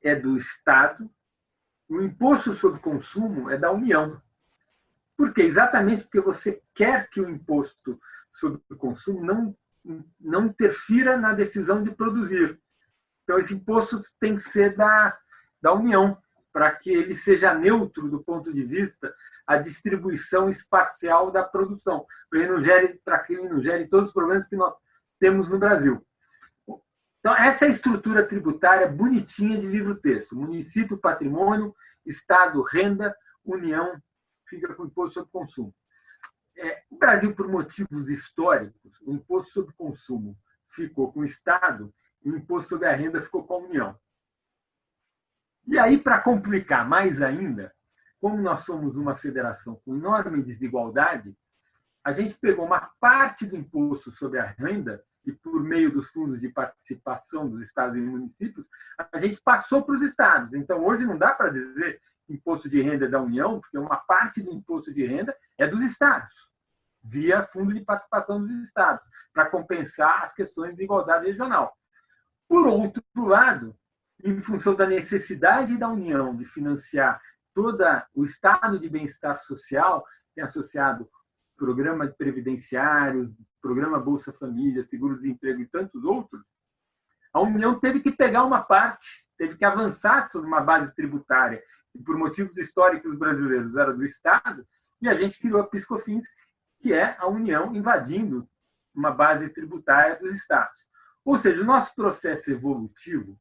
é do Estado, o imposto sobre consumo é da União. Por quê? Exatamente porque você quer que o imposto sobre o consumo não interfira na decisão de produzir. Então, esse imposto tem que ser da União, para que ele seja neutro do ponto de vista a distribuição espacial da para que ele não gere todos os problemas que nós temos no Brasil. Então, essa é a estrutura tributária bonitinha de livro-texto: município, patrimônio, Estado, renda, União, fica com o imposto sobre consumo. O Brasil, por motivos históricos, o imposto sobre consumo ficou com o Estado e o imposto sobre a renda ficou com a União. E aí, para complicar mais ainda, como nós somos uma federação com enorme desigualdade, a gente pegou uma parte do imposto sobre a renda e, por meio dos fundos de participação dos estados e municípios, a gente passou para os estados. Então, hoje não dá para dizer imposto de renda é da União, porque uma parte do imposto de renda é dos estados, via fundo de participação dos estados, para compensar as questões de igualdade regional. Por outro lado, em função da necessidade da União de financiar todo o estado de bem-estar social, tem associado programa previdenciários, programa Bolsa Família, seguro-desemprego e tantos outros, a União teve que pegar uma parte, teve que avançar sobre uma base tributária, que por motivos históricos brasileiros era do Estado, e a gente criou a PIS/COFINS, que é a União invadindo uma base tributária dos Estados. Ou seja, o nosso processo evolutivo,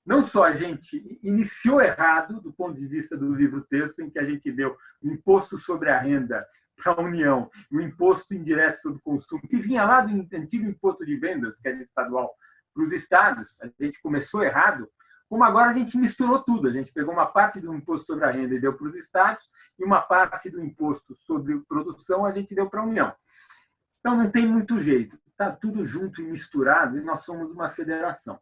não só a gente iniciou errado, do ponto de vista do livro-texto, em que a gente deu o imposto sobre a renda para a União, o imposto indireto sobre o consumo, que vinha lá do antigo imposto de vendas, que é estadual, para os estados, a gente começou errado, como agora a gente misturou tudo. A gente pegou uma parte do imposto sobre a renda e deu para os estados, e uma parte do imposto sobre produção a gente deu para a União. Então, não tem muito jeito. Está tudo junto e misturado, e nós somos uma federação.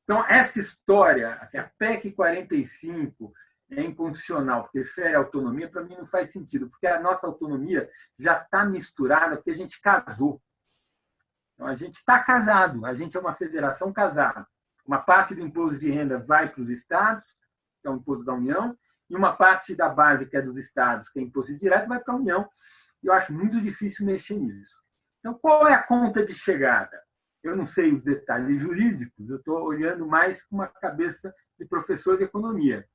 Então, essa história, assim, a PEC 45 é inconstitucional, porque refere à autonomia, para mim não faz sentido, porque a nossa autonomia já está misturada, porque a gente casou. Então, a gente está casado, a gente é uma federação casada. Uma parte do imposto de renda vai para os estados, que é o imposto da União, e uma parte da base, que é dos estados, que é imposto direto, vai para a União. E eu acho muito difícil mexer nisso. Então, qual é a conta de chegada? Eu não sei os detalhes jurídicos, eu estou olhando mais com uma cabeça de professor de economia.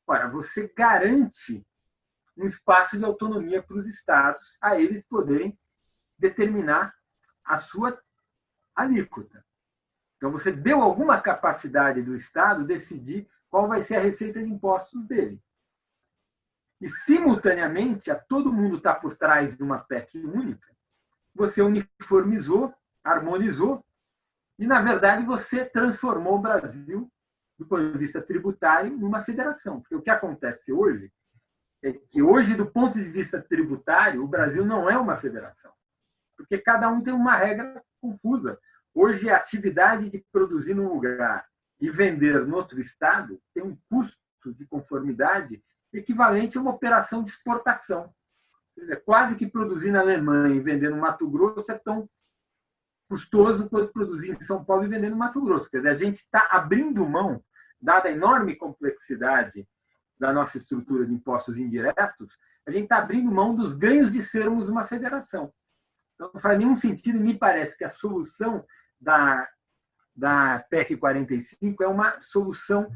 Ora, você garante um espaço de autonomia para os estados, a eles poderem determinar a sua alíquota. Então, você deu alguma capacidade do estado decidir qual vai ser a receita de impostos dele. E, simultaneamente, todo mundo está por trás de uma PEC única, você uniformizou, harmonizou, e, na verdade, você transformou o Brasil, do ponto de vista tributário, numa federação. Porque o que acontece hoje é que, hoje, do ponto de vista tributário, o Brasil não é uma federação. Porque cada um tem uma regra confusa. Hoje, a atividade de produzir num lugar e vender no outro estado tem um custo de conformidade equivalente a uma operação de exportação. Quer dizer, quase que produzir na Alemanha e vender no Mato Grosso é tão custoso quanto produzir em São Paulo e vender no Mato Grosso. Quer dizer, a gente está abrindo mão, dada a enorme complexidade da nossa estrutura de impostos indiretos, a gente está abrindo mão dos ganhos de sermos uma federação. Então, não faz nenhum sentido, me parece que a solução da PEC 45 é uma solução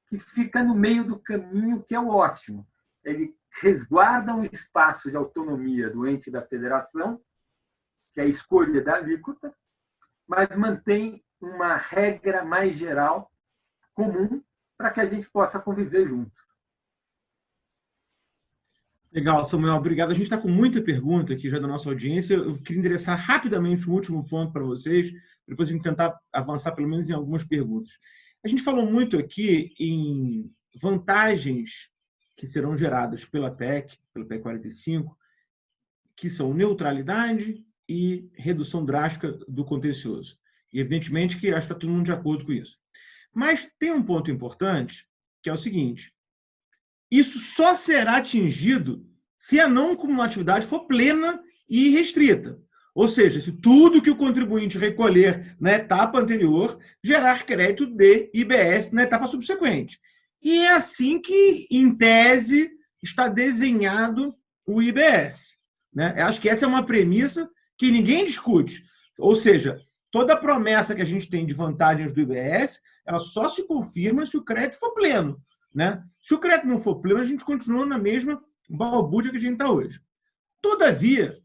que fica no meio do caminho, que é o ótimo. Ele resguarda um espaço de autonomia do ente da federação, que é a escolha da alíquota, mas mantém uma regra mais geral, comum, para que a gente possa conviver junto. Legal, Samuel, obrigado. A gente está com muita pergunta aqui já da nossa audiência. Eu queria endereçar rapidamente o último ponto para vocês, depois a gente tentar avançar pelo menos em algumas perguntas. A gente falou muito aqui em vantagens que serão geradas pela PEC 45, que são neutralidade e redução drástica do contencioso. E, evidentemente, que acho que está todo mundo de acordo com isso. Mas tem um ponto importante, que é o seguinte: isso só será atingido se a não cumulatividade for plena e restrita. Ou seja, se tudo que o contribuinte recolher na etapa anterior gerar crédito de IBS na etapa subsequente. E é assim que, em tese, está desenhado o IBS. Né? Eu acho que essa é uma premissa que ninguém discute. Ou seja, toda a promessa que a gente tem de vantagens do IBS, ela só se confirma se o crédito for pleno. Né? Se o crédito não for pleno, a gente continua na mesma balbúrdia que a gente está hoje. Todavia,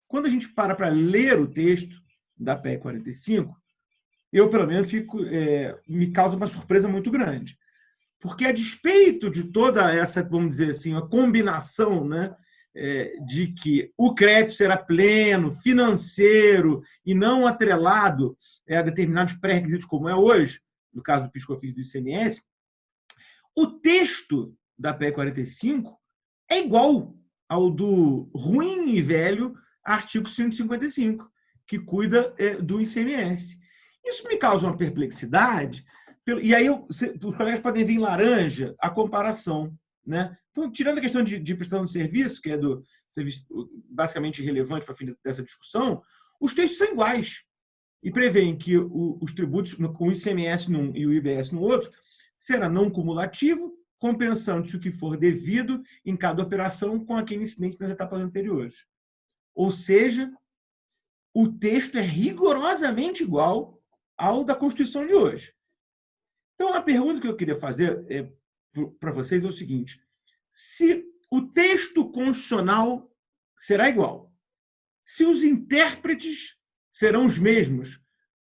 quando a gente para ler o texto da PEC 45, eu, pelo menos, me causa uma surpresa muito grande. Porque, a despeito de toda essa, vamos dizer assim, uma combinação, né, de que o crédito será pleno, financeiro e não atrelado a determinados pré-requisitos como é hoje, no caso do PIS/COFINS e do ICMS, o texto da PEC 45 é igual ao do ruim e velho artigo 155, que cuida do ICMS. Isso me causa uma perplexidade, e aí os colegas podem ver em laranja a comparação. Né? Então, tirando a questão de prestação de serviço, que é do serviço basicamente relevante para o fim dessa discussão, os textos são iguais e prevêem que os tributos, com o ICMS num e o IBS no outro, será não cumulativo, compensando-se o que for devido em cada operação com aquele incidente nas etapas anteriores. Ou seja, o texto é rigorosamente igual ao da Constituição de hoje. Então, a pergunta que eu queria fazer para vocês é o seguinte: se o texto constitucional será igual, se os intérpretes serão os mesmos,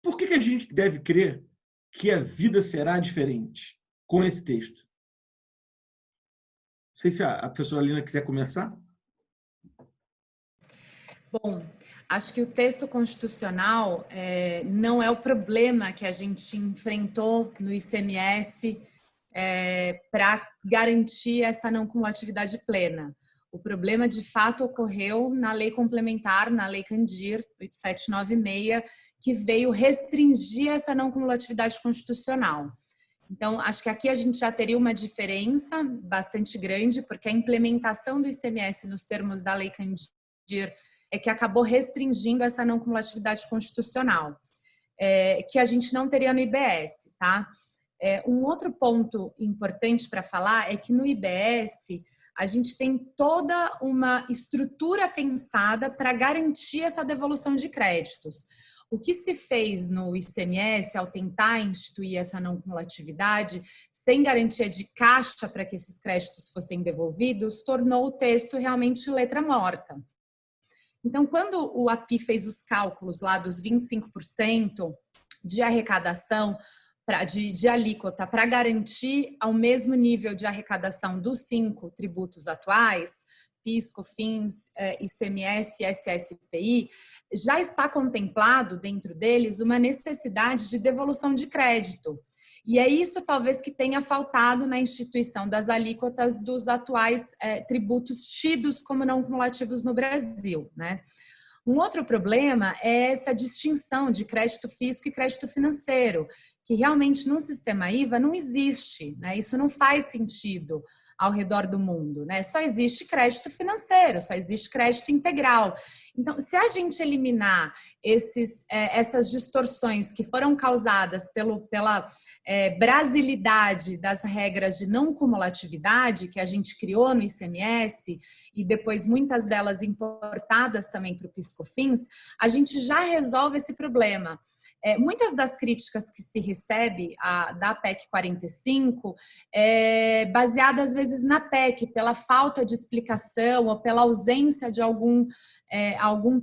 por que a gente deve crer que a vida será diferente com esse texto? Não sei se a professora Lina quiser começar. Bom, acho que o texto constitucional não é o problema que a gente enfrentou no ICMS para garantir essa não cumulatividade plena. O problema, de fato, ocorreu na lei complementar, na lei Candir, 8796, que veio restringir essa não cumulatividade constitucional. Então, acho que aqui a gente já teria uma diferença bastante grande, porque a implementação do ICMS nos termos da lei Candir é que acabou restringindo essa não cumulatividade constitucional. que a gente não teria no IBS, tá? Um outro ponto importante para falar é que no IBS a gente tem toda uma estrutura pensada para garantir essa devolução de créditos. O que se fez no ICMS ao tentar instituir essa não cumulatividade, sem garantia de caixa para que esses créditos fossem devolvidos, tornou o texto realmente letra morta. Então, quando o API fez os cálculos lá dos 25% de arrecadação de alíquota para garantir ao mesmo nível de arrecadação dos 5 tributos atuais, PIS, COFINS, ICMS e SSPI, já está contemplado dentro deles uma necessidade de devolução de crédito. E é isso talvez que tenha faltado na instituição das alíquotas dos atuais tributos tidos como não cumulativos no Brasil, né? Um outro problema é essa distinção de crédito físico e crédito financeiro, que realmente num sistema IVA não existe, né? Isso não faz sentido ao redor do mundo, né? Só existe crédito financeiro, só existe crédito integral. Então, se a gente eliminar essas distorções que foram causadas pela brasilidade das regras de não cumulatividade que a gente criou no ICMS e depois muitas delas importadas também para o PIS/COFINS, a gente já resolve esse problema. Muitas das críticas que se recebe da PEC 45 baseada às vezes na PEC, pela falta de explicação ou pela ausência de algum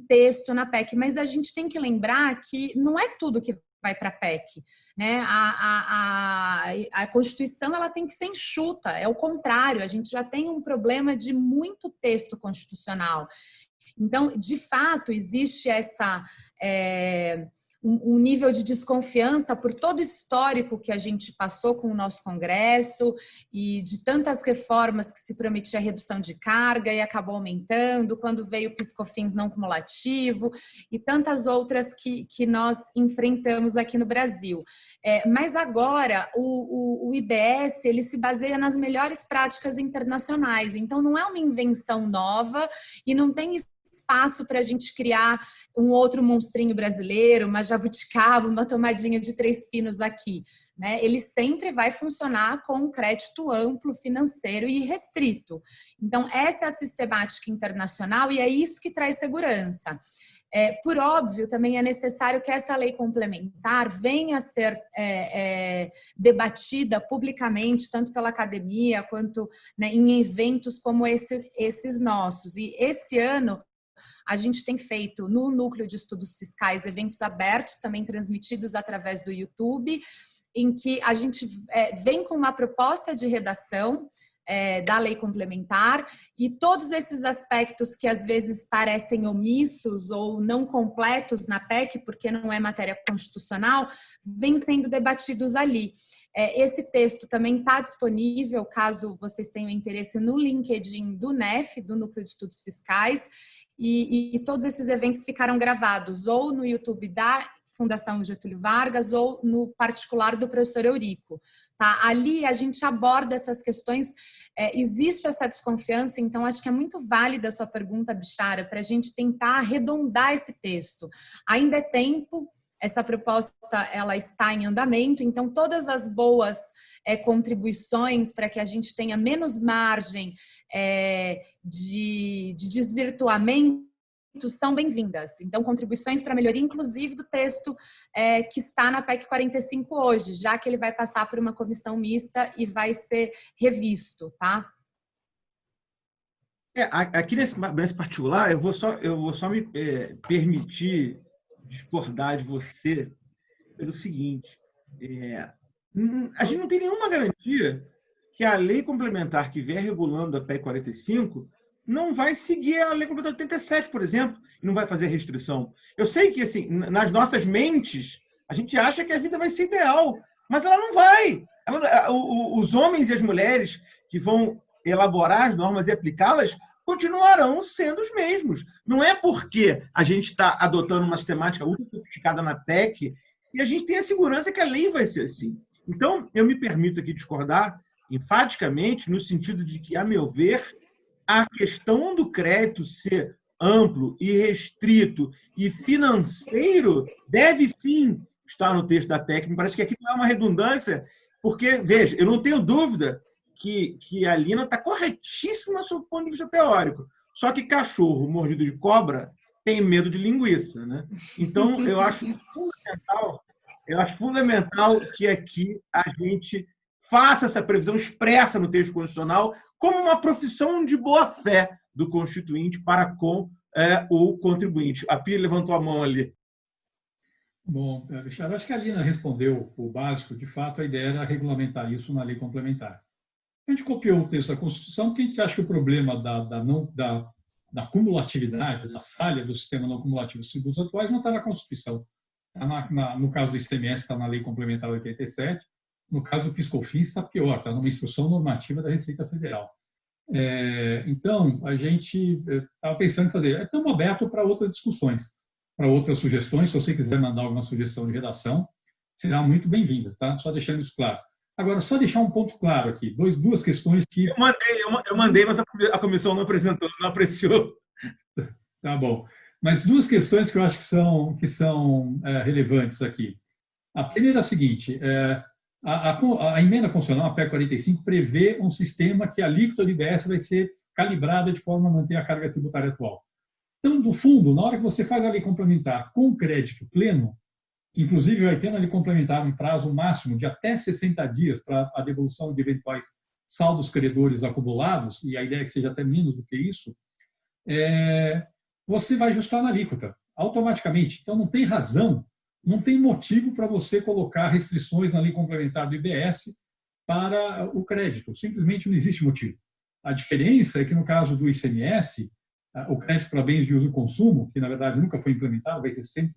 texto na PEC, mas a gente tem que lembrar que não é tudo que vai para a PEC, né? A Constituição ela tem que ser enxuta, é o contrário, a gente já tem um problema de muito texto constitucional. Então, de fato, existe um nível de desconfiança por todo o histórico que a gente passou com o nosso Congresso e de tantas reformas que se prometia redução de carga e acabou aumentando, quando veio o PIS/COFINS não cumulativo e tantas outras que nós enfrentamos aqui no Brasil. Mas agora o IBS ele se baseia nas melhores práticas internacionais, então não é uma invenção nova e não tem espaço para a gente criar um outro monstrinho brasileiro, uma jabuticaba, uma tomadinha de 3 pinos aqui, né? Ele sempre vai funcionar com um crédito amplo, financeiro e restrito. Então, essa é a sistemática internacional e é isso que traz segurança. Por óbvio, também é necessário que essa lei complementar venha a ser debatida publicamente, tanto pela academia quanto, né, em eventos como esses nossos. E esse ano, a gente tem feito no Núcleo de Estudos Fiscais eventos abertos, também transmitidos através do YouTube, em que a gente vem com uma proposta de redação da lei complementar e todos esses aspectos que às vezes parecem omissos ou não completos na PEC, porque não é matéria constitucional, vêm sendo debatidos ali. Esse texto também está disponível, caso vocês tenham interesse, no LinkedIn do NEF, do Núcleo de Estudos Fiscais, e todos esses eventos ficaram gravados ou no YouTube da Fundação Getúlio Vargas ou no particular do professor Eurico. Tá? Ali a gente aborda essas questões, existe essa desconfiança, então acho que é muito válida a sua pergunta, Bichara, para a gente tentar arredondar esse texto. Ainda é tempo, essa proposta ela está em andamento, então todas as boas contribuições para que a gente tenha menos margem de desvirtuamento são bem-vindas. Então, contribuições para melhoria, inclusive, do texto que está na PEC 45 hoje, já que ele vai passar por uma comissão mista e vai ser revisto, tá? Aqui nesse particular, eu vou só me permitir discordar de você pelo seguinte: a gente não tem nenhuma garantia que a lei complementar que vier regulando a PEC 45 não vai seguir a lei complementar 87, por exemplo, e não vai fazer restrição. Eu sei que, assim, nas nossas mentes, a gente acha que a vida vai ser ideal, mas ela não vai. Os homens e as mulheres que vão elaborar as normas e aplicá-las continuarão sendo os mesmos. Não é porque a gente está adotando uma sistemática ultra sofisticada na PEC e a gente tem a segurança que a lei vai ser assim. Então, eu me permito aqui discordar enfaticamente no sentido de que, a meu ver, a questão do crédito ser amplo e restrito e financeiro deve sim está no texto da PEC. Me parece que aqui não é uma redundância, porque, veja, eu não tenho dúvida que a Lina está corretíssima sob o ponto de vista teórico. Só que cachorro mordido de cobra tem medo de linguiça, né? Então, eu acho fundamental que aqui a gente faça essa previsão expressa no texto constitucional como uma profissão de boa-fé do constituinte para com o contribuinte. A Pia levantou a mão ali. Bom, Richard, acho que a Lina respondeu o básico. De fato, a ideia era regulamentar isso na lei complementar. A gente copiou o texto da Constituição porque a gente acha que o problema da cumulatividade, da falha do sistema não cumulativo dos tributos atuais não está na Constituição. No caso do ICMS, está na Lei Complementar 87. No caso do PIS/COFINS, está pior, está numa instrução normativa da Receita Federal. Então, a gente estava pensando em fazer. Estamos abertos para outras discussões, para outras sugestões. Se você quiser mandar alguma sugestão de redação, será muito bem-vinda, tá? Só deixando isso claro. Agora, só deixar um ponto claro aqui, duas questões que... Eu mandei, mas a comissão não apresentou, não apreciou. Tá bom. Mas duas questões que eu acho que são relevantes aqui. A primeira é a seguinte, a emenda constitucional, a PEC 45, prevê um sistema que a alíquota do IBS vai ser calibrada de forma a manter a carga tributária atual. Então, do fundo, na hora que você faz a lei complementar com crédito pleno, inclusive vai ter na lei complementar um prazo máximo de até 60 dias para a devolução de eventuais saldos credores acumulados, e a ideia é que seja até menos do que isso, você vai ajustar na alíquota, automaticamente. Então, não tem razão, não tem motivo para você colocar restrições na lei complementar do IBS para o crédito. Simplesmente não existe motivo. A diferença é que, no caso do ICMS, o crédito para bens de uso e consumo, que, na verdade, nunca foi implementado, vai ser sempre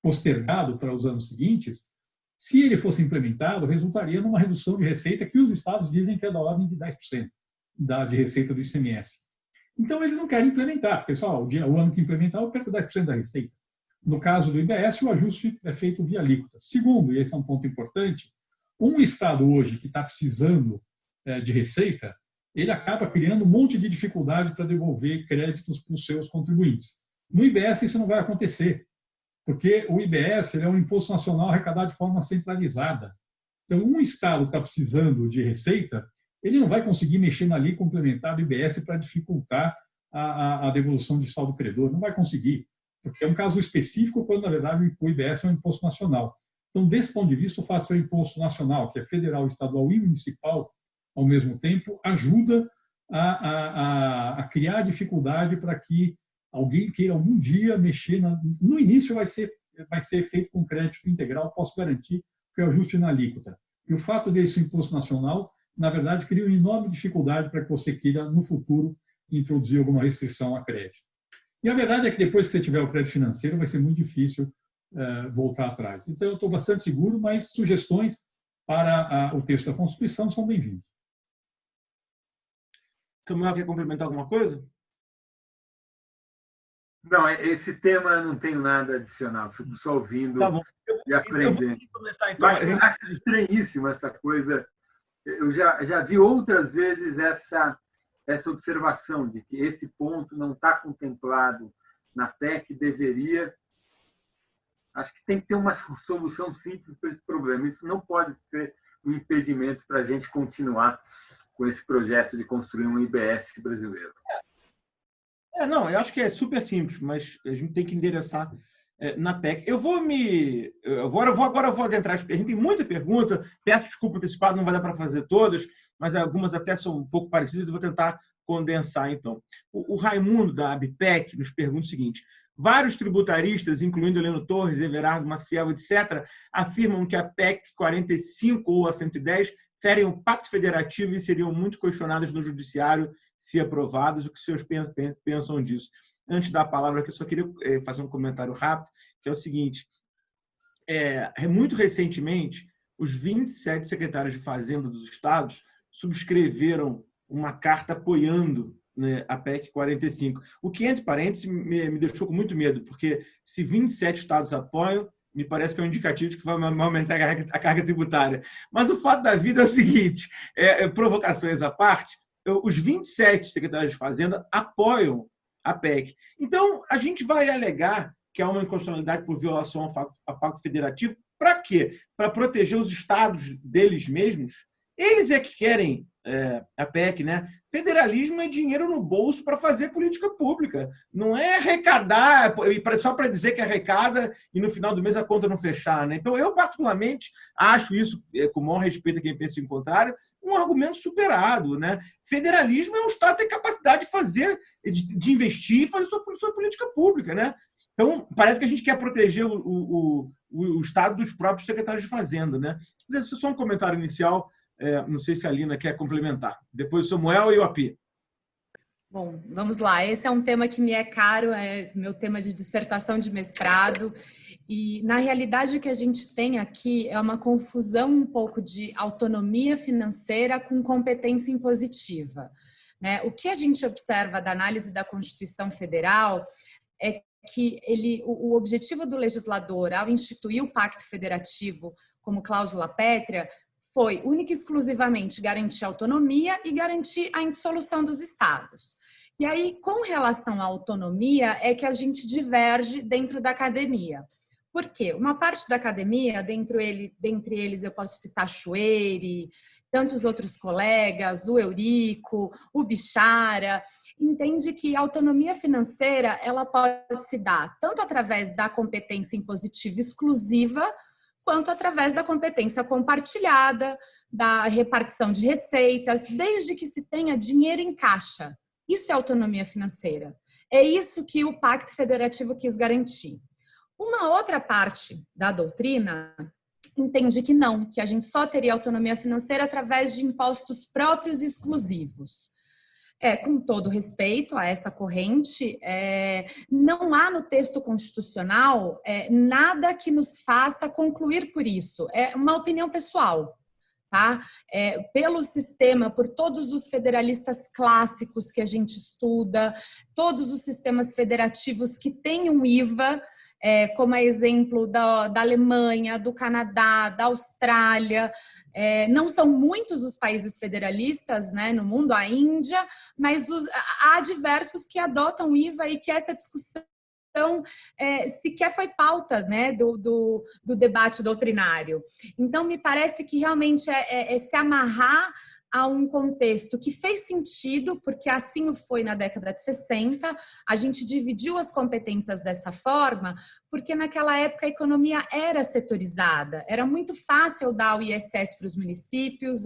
postergado para os anos seguintes, se ele fosse implementado, resultaria numa redução de receita que os estados dizem que é da ordem de 10% de receita do ICMS. Então, eles não querem implementar, porque só o ano que implementar, eu perco 10% da receita. No caso do IBS, o ajuste é feito via alíquota. Segundo, e esse é um ponto importante, um estado hoje que está precisando de receita, ele acaba criando um monte de dificuldade para devolver créditos para os seus contribuintes. No IBS, isso não vai acontecer, porque o IBS ele é um imposto nacional arrecadado de forma centralizada. Então, um estado está precisando de receita, ele não vai conseguir mexer na lei complementar do IBS para dificultar a devolução de saldo credor. Não vai conseguir, porque é um caso específico quando, na verdade, o IBS é um imposto nacional. Então, desse ponto de vista, o fato de ser um imposto nacional, que é federal, estadual e municipal, ao mesmo tempo, ajuda a criar dificuldade para que alguém queira algum dia mexer. No início vai ser feito com crédito integral, posso garantir que é o ajuste na alíquota. E o fato de ser imposto nacional, na verdade, cria uma enorme dificuldade para que você queira, no futuro, introduzir alguma restrição a crédito. E a verdade é que depois que você tiver o crédito financeiro, vai ser muito difícil voltar atrás. Então, eu estou bastante seguro, mas sugestões para o texto da Constituição são bem-vindas. Samuel, quer complementar alguma coisa? Não, esse tema eu não tenho nada adicional, fico só ouvindo e aprendendo. Então. Acho estranhíssima essa coisa. Eu já vi outras vezes essa observação de que esse ponto não está contemplado na PEC, deveria. Acho que tem que ter uma solução simples para esse problema. Isso não pode ser um impedimento para a gente continuar com esse projeto de construir um IBS brasileiro. Não, eu acho que é super simples, mas a gente tem que endereçar na PEC. Agora eu vou adentrar. A gente tem muita pergunta, peço desculpa antecipado, não vai dar para fazer todas, mas algumas até são um pouco parecidas, eu vou tentar condensar, então. O Raimundo, da ABPEC, nos pergunta o seguinte: vários tributaristas, incluindo Heleno Torres, Everardo Maciel, etc., afirmam que a PEC 45 ou a 110 ferem o Pacto Federativo e seriam muito questionadas no Judiciário se aprovadas. O que os senhores pensam disso? Antes da palavra, eu só queria fazer um comentário rápido, que é o seguinte: muito recentemente, os 27 secretários de Fazenda dos estados subscreveram uma carta apoiando, né, a PEC 45. O que, entre parênteses, me deixou com muito medo, porque se 27 estados apoiam, me parece que é um indicativo de que vai aumentar a carga tributária. Mas o fato da vida é o seguinte, provocações à parte, os 27 secretários de Fazenda apoiam a PEC. Então, a gente vai alegar que há uma inconstitucionalidade por violação ao Pacto Federativo para quê? Para proteger os estados deles mesmos? Eles é que querem a PEC, né? Federalismo é dinheiro no bolso para fazer política pública. Não é arrecadar, só para dizer que arrecada e no final do mês a conta não fechar, né? Então, eu particularmente acho isso, com o maior respeito a quem pensa em contrário, um argumento superado, né? Federalismo é o Estado ter capacidade de fazer, de investir e fazer sua política pública, né? Então, parece que a gente quer proteger o Estado dos próprios secretários de Fazenda, né? Isso é só um comentário inicial. Não sei se a Lina quer complementar. Depois o Samuel e o Api. Bom, vamos lá. Esse é um tema que me é caro, é meu tema de dissertação de mestrado. E, na realidade, o que a gente tem aqui é uma confusão um pouco de autonomia financeira com competência impositiva, né? O que a gente observa da análise da Constituição Federal é que o objetivo do legislador, ao instituir o Pacto Federativo como cláusula pétrea, foi única e exclusivamente garantir a autonomia e garantir a indissolução dos estados. E aí, com relação à autonomia, é que a gente diverge dentro da academia. Por quê? Uma parte da academia, dentre eles eu posso citar Chueire, tantos outros colegas, o Eurico, o Bichara, entende que a autonomia financeira ela pode se dar tanto através da competência impositiva exclusiva, quanto através da competência compartilhada, da repartição de receitas, desde que se tenha dinheiro em caixa. Isso é autonomia financeira. É isso que o Pacto Federativo quis garantir. Uma outra parte da doutrina entende que não, que a gente só teria autonomia financeira através de impostos próprios e exclusivos. Com todo respeito a essa corrente, não há no texto constitucional nada que nos faça concluir por isso. É uma opinião pessoal, tá? Pelo sistema, por todos os federalistas clássicos que a gente estuda, todos os sistemas federativos que têm um IVA, como é exemplo da Alemanha, do Canadá, da Austrália. Não são muitos os países federalistas, né, no mundo, a Índia, mas há diversos que adotam IVA e que essa discussão sequer foi pauta, né, do debate doutrinário. Então, me parece que realmente se amarrar a um contexto que fez sentido, porque assim foi na década de 60, a gente dividiu as competências dessa forma, porque naquela época a economia era setorizada, era muito fácil dar o ISS para os municípios,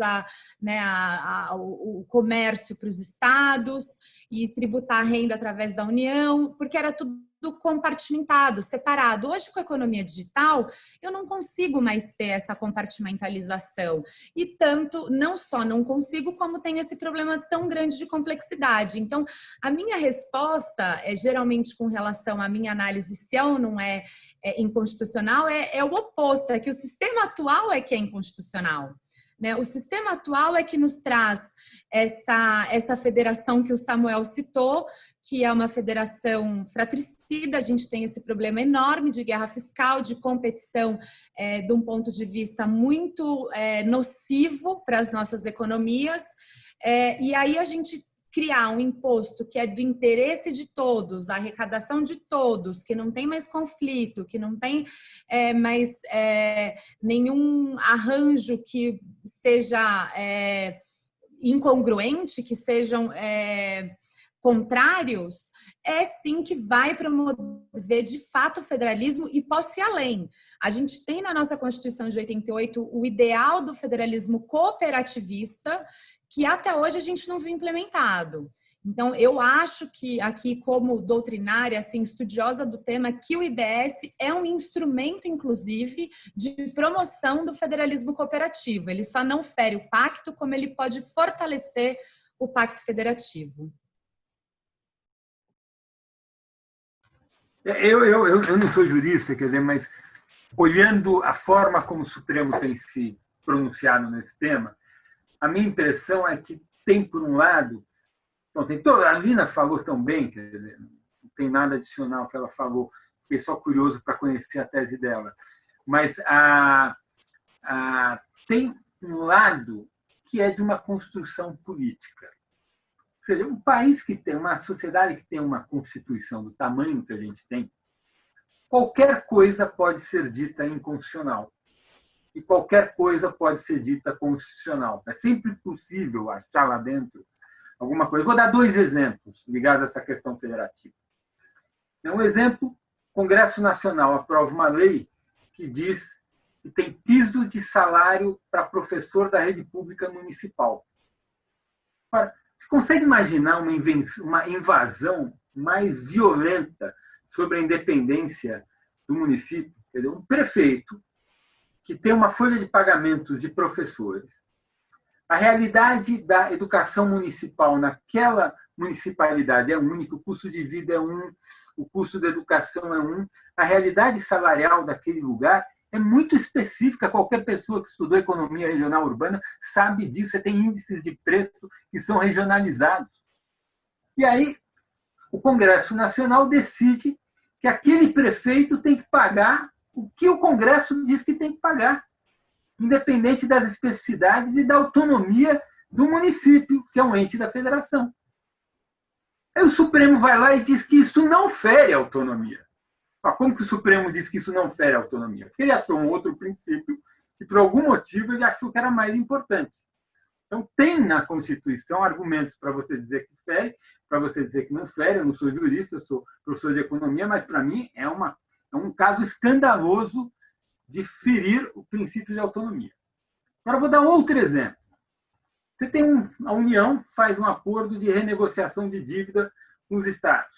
o comércio para os estados e tributar a renda através da União, porque era tudo compartimentado, separado. Hoje, com a economia digital, eu não consigo mais ter essa compartimentalização. E tanto, não só não consigo, como tem esse problema tão grande de complexidade. Então, a minha resposta, geralmente com relação à minha análise se é ou não é inconstitucional, é o oposto, é que o sistema atual é que é inconstitucional. O sistema atual é que nos traz essa federação que o Samuel citou, que é uma federação fratricida. A gente tem esse problema enorme de guerra fiscal, de competição de um ponto de vista muito nocivo para as nossas economias. E aí a gente criar um imposto que é do interesse de todos, a arrecadação de todos, que não tem mais conflito, que não tem mais nenhum arranjo que seja incongruente, que sejam contrários, sim que vai promover de fato o federalismo. E posso ir além. A gente tem na nossa Constituição de 88 o ideal do federalismo cooperativista, que até hoje a gente não viu implementado. Então, eu acho que aqui, como doutrinária, assim, estudiosa do tema, que o IBS é um instrumento, inclusive, de promoção do federalismo cooperativo. Ele só não fere o pacto, como ele pode fortalecer o pacto federativo. Eu não sou jurista, quer dizer, mas olhando a forma como o Supremo tem se pronunciado nesse tema, a minha impressão é que tem, por um lado, a Lina falou tão bem, quer dizer, não tem nada adicional que ela falou, fiquei só curioso para conhecer a tese dela, mas tem um lado que é de uma construção política. Ou seja, um país que tem, uma sociedade que tem uma constituição do tamanho que a gente tem, qualquer coisa pode ser dita inconstitucional. e qualquer coisa pode ser dita constitucional. É sempre possível achar lá dentro alguma coisa. Vou dar 2 exemplos ligados a essa questão federativa. Um exemplo, o Congresso Nacional aprova uma lei que diz que tem piso de salário para professor da rede pública municipal. Você consegue imaginar uma invasão mais violenta sobre a independência do município? Quer dizer, um prefeito que tem uma folha de pagamentos de professores. A realidade da educação municipal naquela municipalidade é única, o custo de vida é o custo da educação é a realidade salarial daquele lugar é muito específica. Qualquer pessoa que estudou economia regional urbana sabe disso. Você tem índices de preço que são regionalizados. E aí, o Congresso Nacional decide que aquele prefeito tem que pagar o que o Congresso diz que tem que pagar, independente das especificidades e da autonomia do município, que é um ente da federação. Aí o Supremo vai lá e diz que isso não fere a autonomia. Como que o Supremo diz que isso não fere a autonomia? Porque ele achou um outro princípio e, por algum motivo, ele achou que era mais importante. Então, tem na Constituição argumentos para você dizer que fere, para você dizer que não fere. Eu não sou jurista, eu sou professor de economia, mas, para mim, é um caso escandaloso de ferir o princípio de autonomia. Agora, vou dar outro exemplo. Você tem a União faz um acordo de renegociação de dívida com os estados.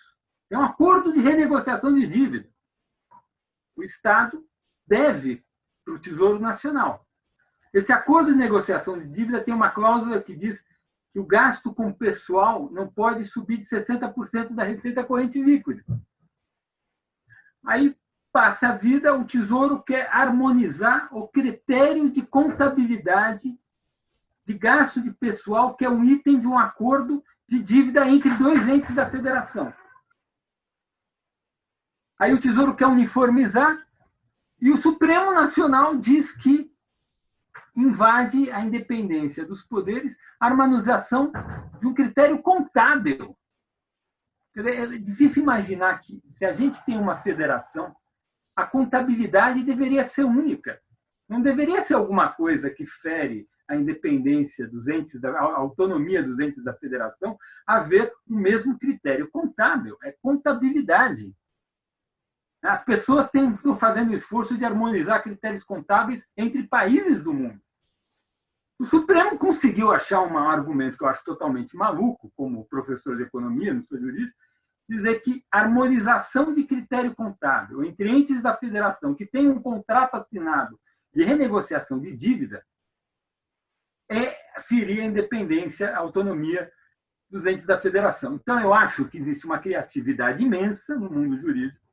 É um acordo de renegociação de dívida. O Estado deve para o Tesouro Nacional. Esse acordo de negociação de dívida tem uma cláusula que diz que o gasto com o pessoal não pode subir de 60% da receita corrente líquida. Aí passa a vida, o Tesouro quer harmonizar o critério de contabilidade de gasto de pessoal, que é um item de um acordo de dívida entre 2 entes da federação. Aí o Tesouro quer uniformizar e o Supremo Nacional diz que invade a independência dos poderes a harmonização de um critério contábil. É difícil imaginar que, se a gente tem uma federação, a contabilidade deveria ser única. Não deveria ser alguma coisa que fere a independência dos entes, a autonomia dos entes da federação, haver o mesmo critério contábil. É contabilidade. As pessoas estão fazendo o esforço de harmonizar critérios contábeis entre países do mundo. O Supremo conseguiu achar um argumento que eu acho totalmente maluco, como professor de economia, não sou jurista, dizer que a harmonização de critério contábil entre entes da federação que tem um contrato assinado de renegociação de dívida é ferir a independência, a autonomia dos entes da federação. Então, eu acho que existe uma criatividade imensa no mundo jurídico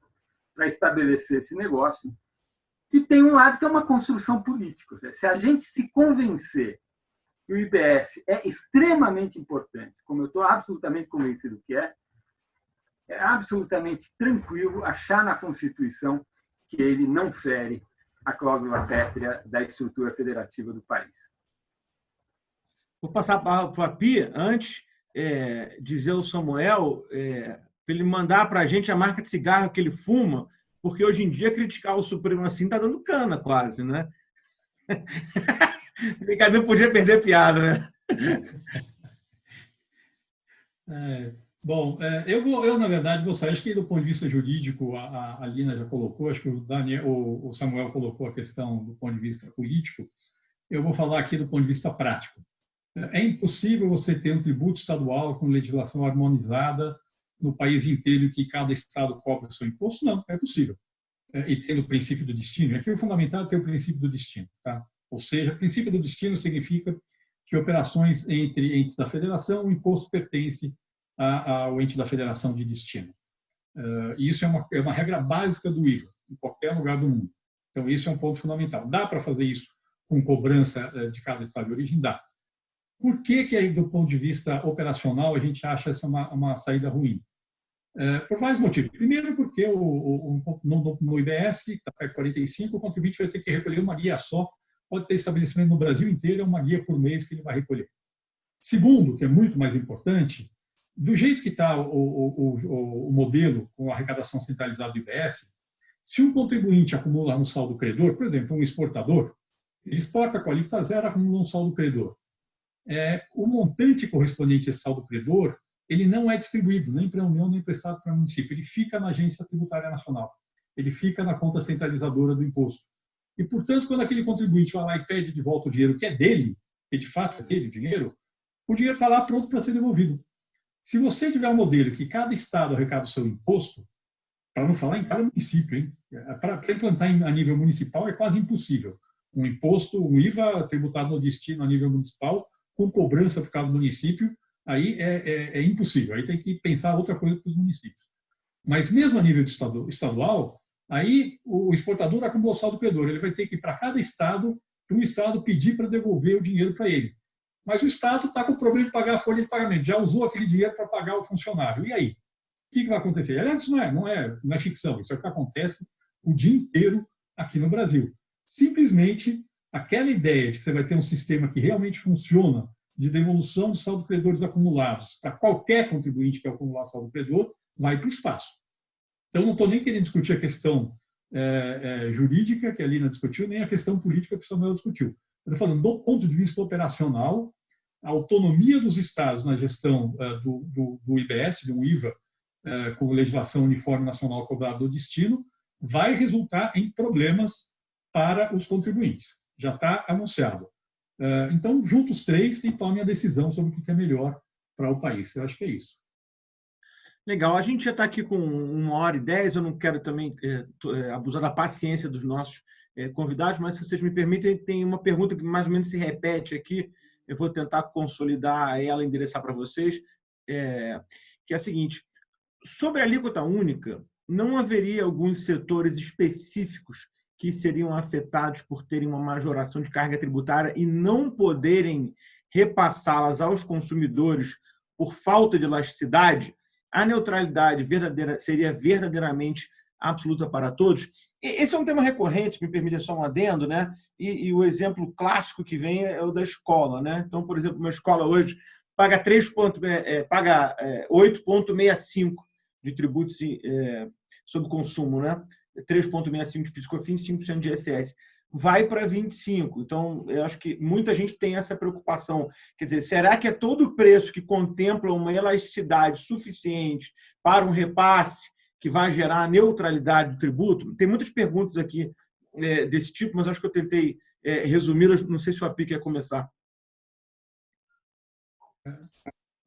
para estabelecer esse negócio, e tem um lado que é uma construção política. Se a gente se convencer que o IBS é extremamente importante, como eu estou absolutamente convencido que é absolutamente tranquilo achar na Constituição que ele não fere a cláusula pétrea da estrutura federativa do país. Vou passar a palavra para a Pia, antes dizer ao Samuel para ele mandar para a gente a marca de cigarro que ele fuma, porque hoje em dia criticar o Supremo assim está dando cana quase, né? Brincadeira, podia perder piada, né? Bom, eu, na verdade, gostaria, acho que do ponto de vista jurídico, a Lina já colocou, acho que o Samuel colocou a questão do ponto de vista político, eu vou falar aqui do ponto de vista prático. É impossível você ter um tributo estadual com legislação harmonizada no país inteiro que cada estado cobra o seu imposto? Não, é possível. E tendo o princípio do destino. Aqui o fundamental é ter o princípio do destino. Tá? Ou seja, o princípio do destino significa que operações entre entes da federação, o imposto pertence ao ente da federação de destino. E isso é uma regra básica do IVA, em qualquer lugar do mundo. Então, isso é um ponto fundamental. Dá para fazer isso com cobrança de cada estado de origem? Dá. Por que do ponto de vista operacional, a gente acha essa uma saída ruim? Por vários motivos. Primeiro, porque no IBS, que está perto de 45, o contribuinte vai ter que recolher uma guia só. Pode ter estabelecimento no Brasil inteiro, é uma guia por mês que ele vai recolher. Segundo, que é muito mais importante, do jeito que está o modelo com a arrecadação centralizada do IBS, se um contribuinte acumula no saldo credor, por exemplo, um exportador, Ele exporta com alíquota zero, acumula um saldo credor. O montante correspondente a esse saldo credor, ele não é distribuído nem para a União, nem emprestado para o município. Ele fica na Agência Tributária Nacional. Ele fica na conta centralizadora do imposto. E, portanto, quando aquele contribuinte vai lá e pede de volta o dinheiro que é dele, que de fato é dele o dinheiro está lá pronto para ser devolvido. Se você tiver um modelo que cada estado arrecada o seu imposto, para não falar em cada município, hein? Para implantar a nível municipal é quase impossível. Um imposto, um IVA tributado no destino a nível municipal, com cobrança por cada município, aí é impossível. Aí tem que pensar outra coisa para os municípios. Mas mesmo a nível estadual, aí o exportador acumula o saldo credor. Ele vai ter que ir para cada estado, para um estado pedir para devolver o dinheiro para ele. Mas o estado está com o problema de pagar a folha de pagamento. Já usou aquele dinheiro para pagar o funcionário. E aí? O que vai acontecer? Aliás, isso não é ficção. Isso é o que acontece o dia inteiro aqui no Brasil. Simplesmente, aquela ideia de que você vai ter um sistema que realmente funciona de devolução de saldo credores acumulados para qualquer contribuinte que acumular saldo credor, vai para o espaço. Então, não estou nem querendo discutir a questão jurídica, que a Lina discutiu, nem a questão política que o Samuel discutiu. Eu estou falando do ponto de vista operacional, a autonomia dos estados na gestão do IBS, de um IVA, com legislação uniforme nacional cobrada do destino, vai resultar em problemas para os contribuintes. Já está anunciado. Então, juntos os três e tomem a decisão sobre o que é melhor para o país. Eu acho que é isso. Legal. A gente já está aqui com 1h10. Eu não quero também abusar da paciência dos nossos convidados, mas, se vocês me permitem, tem uma pergunta que mais ou menos se repete aqui. Eu vou tentar consolidar ela e endereçar para vocês, que é a seguinte. Sobre a alíquota única, não haveria alguns setores específicos que seriam afetados por terem uma majoração de carga tributária e não poderem repassá-las aos consumidores por falta de elasticidade? A neutralidade seria verdadeiramente absoluta para todos? Esse é um tema recorrente, me permite só um adendo, né? E o exemplo clássico que vem é o da escola, né? Então, por exemplo, uma escola hoje paga 8,65 de tributos sobre consumo, né? 3,65 de PIS/COFINS, 5% de ISS. Vai para 25%. Então, eu acho que muita gente tem essa preocupação. Quer dizer, será que é todo o preço que contempla uma elasticidade suficiente para um repasse que vai gerar a neutralidade do tributo? Tem muitas perguntas aqui desse tipo, mas acho que eu tentei resumi-las. Não sei se o API quer começar.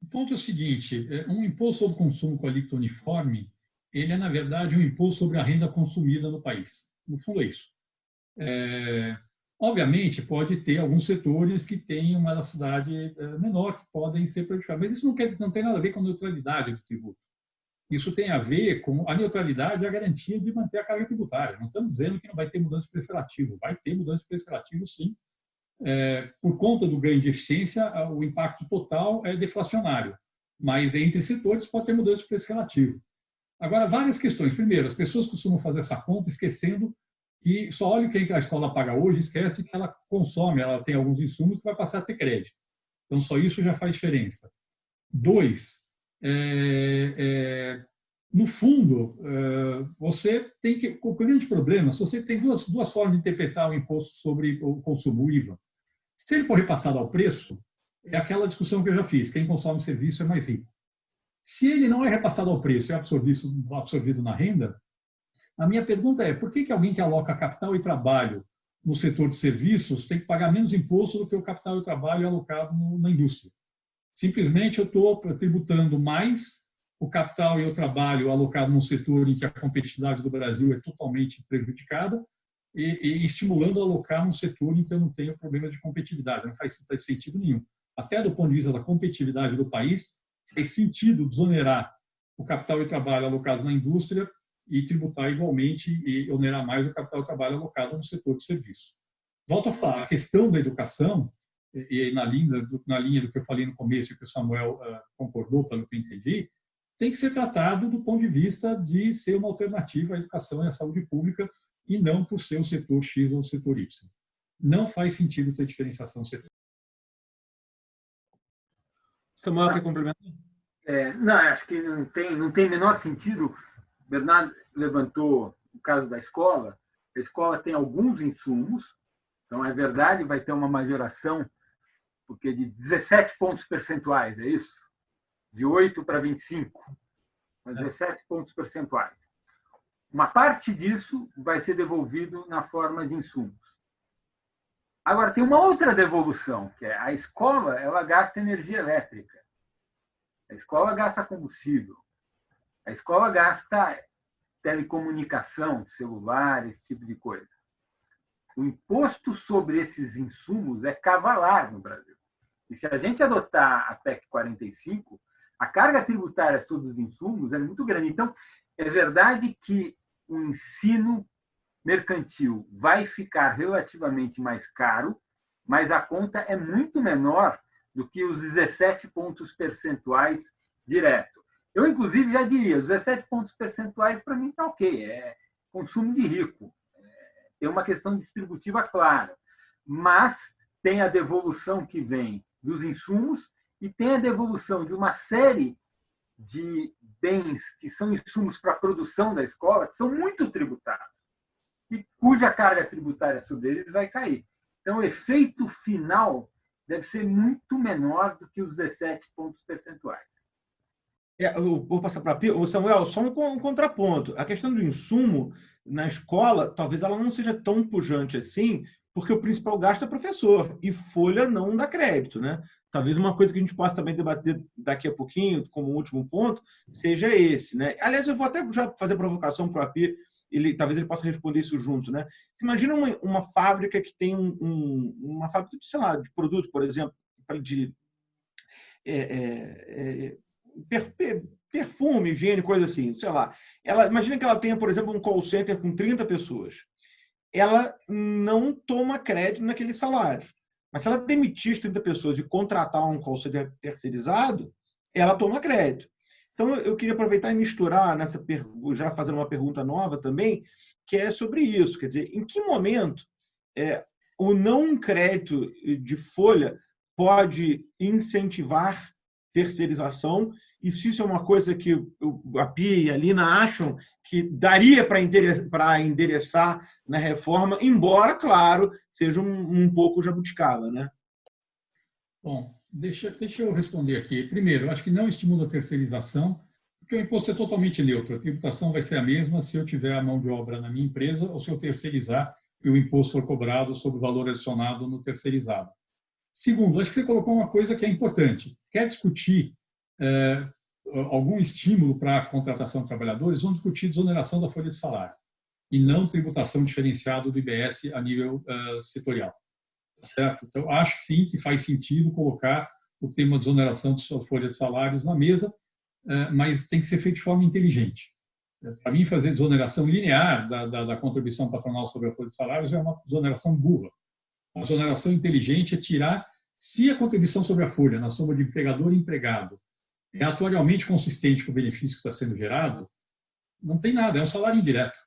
O ponto é o seguinte, um imposto sobre consumo com alíquota uniforme, ele é, na verdade, um imposto sobre a renda consumida no país. No fundo, é isso. Obviamente, pode ter alguns setores que têm uma elasticidade menor, que podem ser prejudicados, mas isso não tem nada a ver com a neutralidade do tributo. Isso tem a ver com a neutralidade e a garantia de manter a carga tributária. Não estamos dizendo que não vai ter mudança de preço relativo. Vai ter mudança de preço relativo, sim. Por conta do ganho de eficiência, o impacto total é deflacionário. Mas entre setores pode ter mudança de preço relativo. Agora, várias questões. Primeiro, as pessoas costumam fazer essa conta esquecendo que só olha o que a escola paga hoje, esquece que ela consome, ela tem alguns insumos que vai passar a ter crédito. Então, só isso já faz diferença. 2, no fundo, você tem que... O grande problema, se você tem duas formas de interpretar o imposto sobre o consumo, o IVA. Se ele for repassado ao preço, é aquela discussão que eu já fiz, quem consome serviço é mais rico. Se ele não é repassado ao preço, é absorvido na renda, a minha pergunta é, por que alguém que aloca capital e trabalho no setor de serviços tem que pagar menos imposto do que o capital e trabalho alocado na indústria? Simplesmente eu estou tributando mais o capital e o trabalho alocado num setor em que a competitividade do Brasil é totalmente prejudicada e estimulando a alocar num setor em que eu não tenho problema de competitividade. Não faz sentido nenhum. Até do ponto de vista da competitividade do país, faz sentido desonerar o capital e trabalho alocados na indústria e tributar igualmente e onerar mais o capital e trabalho alocado no setor de serviço. Volto a falar, a questão da educação, e na linha do que eu falei no começo e que o Samuel concordou, pelo que eu entendi, tem que ser tratado do ponto de vista de ser uma alternativa à educação e à saúde pública e não por ser o setor X ou o setor Y. Não faz sentido ter diferenciação do setor. Samuel, quer complementar? Não, acho que não tem menor sentido. O Bernardo levantou o caso da escola. A escola tem alguns insumos, Então, é verdade, vai ter uma majoração porque de 17 pontos percentuais, é isso? De 8 para 25, 17 pontos percentuais. Uma parte disso vai ser devolvido na forma de insumos. Agora, tem uma outra devolução, que é a escola, ela gasta energia elétrica. A escola gasta combustível. A escola gasta telecomunicação, celular, esse tipo de coisa. O imposto sobre esses insumos é cavalar no Brasil. E se a gente adotar a PEC 45, a carga tributária sobre os insumos é muito grande. Então, é verdade que o ensino mercantil vai ficar relativamente mais caro, mas a conta é muito menor do que os 17 pontos percentuais direto. Eu, inclusive, já diria, os 17 pontos percentuais, para mim, está ok. É consumo de rico. Tem uma questão distributiva clara. Mas tem a devolução que vem dos insumos e tem a devolução de uma série de bens que são insumos para a produção da escola, que são muito tributados e cuja carga tributária sobre eles vai cair. Então, o efeito final deve ser muito menor do que os 17 pontos percentuais. Eu vou passar para a Pia. Samuel, só um contraponto. A questão do insumo na escola, talvez ela não seja tão pujante assim, porque o principal gasto é professor, e folha não dá crédito, né? Talvez uma coisa que a gente possa também debater daqui a pouquinho, como último ponto, seja esse, né? Aliás, eu vou até já fazer provocação para o Api, talvez ele possa responder isso junto, né? Você imagina uma fábrica que tem uma fábrica de, sei lá, de produto, por exemplo, de perfume, higiene, coisa assim, sei lá. Imagina que ela tenha, por exemplo, um call center com 30 pessoas. Ela não toma crédito naquele salário. Mas se ela demitir as 30 pessoas e contratar um call center terceirizado, ela toma crédito. Então, eu queria aproveitar e misturar nessa pergunta, já fazendo uma pergunta nova também, que é sobre isso. Quer dizer, em que momento o não crédito de folha pode incentivar terceirização, e se isso é uma coisa que a Pia e a Lina acham que daria para endereçar na reforma, embora, claro, seja um pouco jabuticaba, né? Bom, deixa eu responder aqui. Primeiro, eu acho que não estimula a terceirização, porque o imposto é totalmente neutro. A tributação vai ser a mesma se eu tiver a mão de obra na minha empresa ou se eu terceirizar e o imposto for cobrado sobre o valor adicionado no terceirizado. Segundo, acho que você colocou uma coisa que é importante. Quer discutir algum estímulo para a contratação de trabalhadores, vamos discutir desoneração da folha de salário e não tributação diferenciada do IBS a nível setorial. Certo? Então, acho sim que faz sentido colocar o tema de desoneração de sua folha de salários na mesa, mas tem que ser feito de forma inteligente. Para mim, fazer desoneração linear da contribuição patronal sobre a folha de salários é uma desoneração burra. A desoneração inteligente é tirar, se a contribuição sobre a folha, na soma de empregador e empregado, é atuarialmente consistente com o benefício que está sendo gerado, não tem nada, é um salário indireto,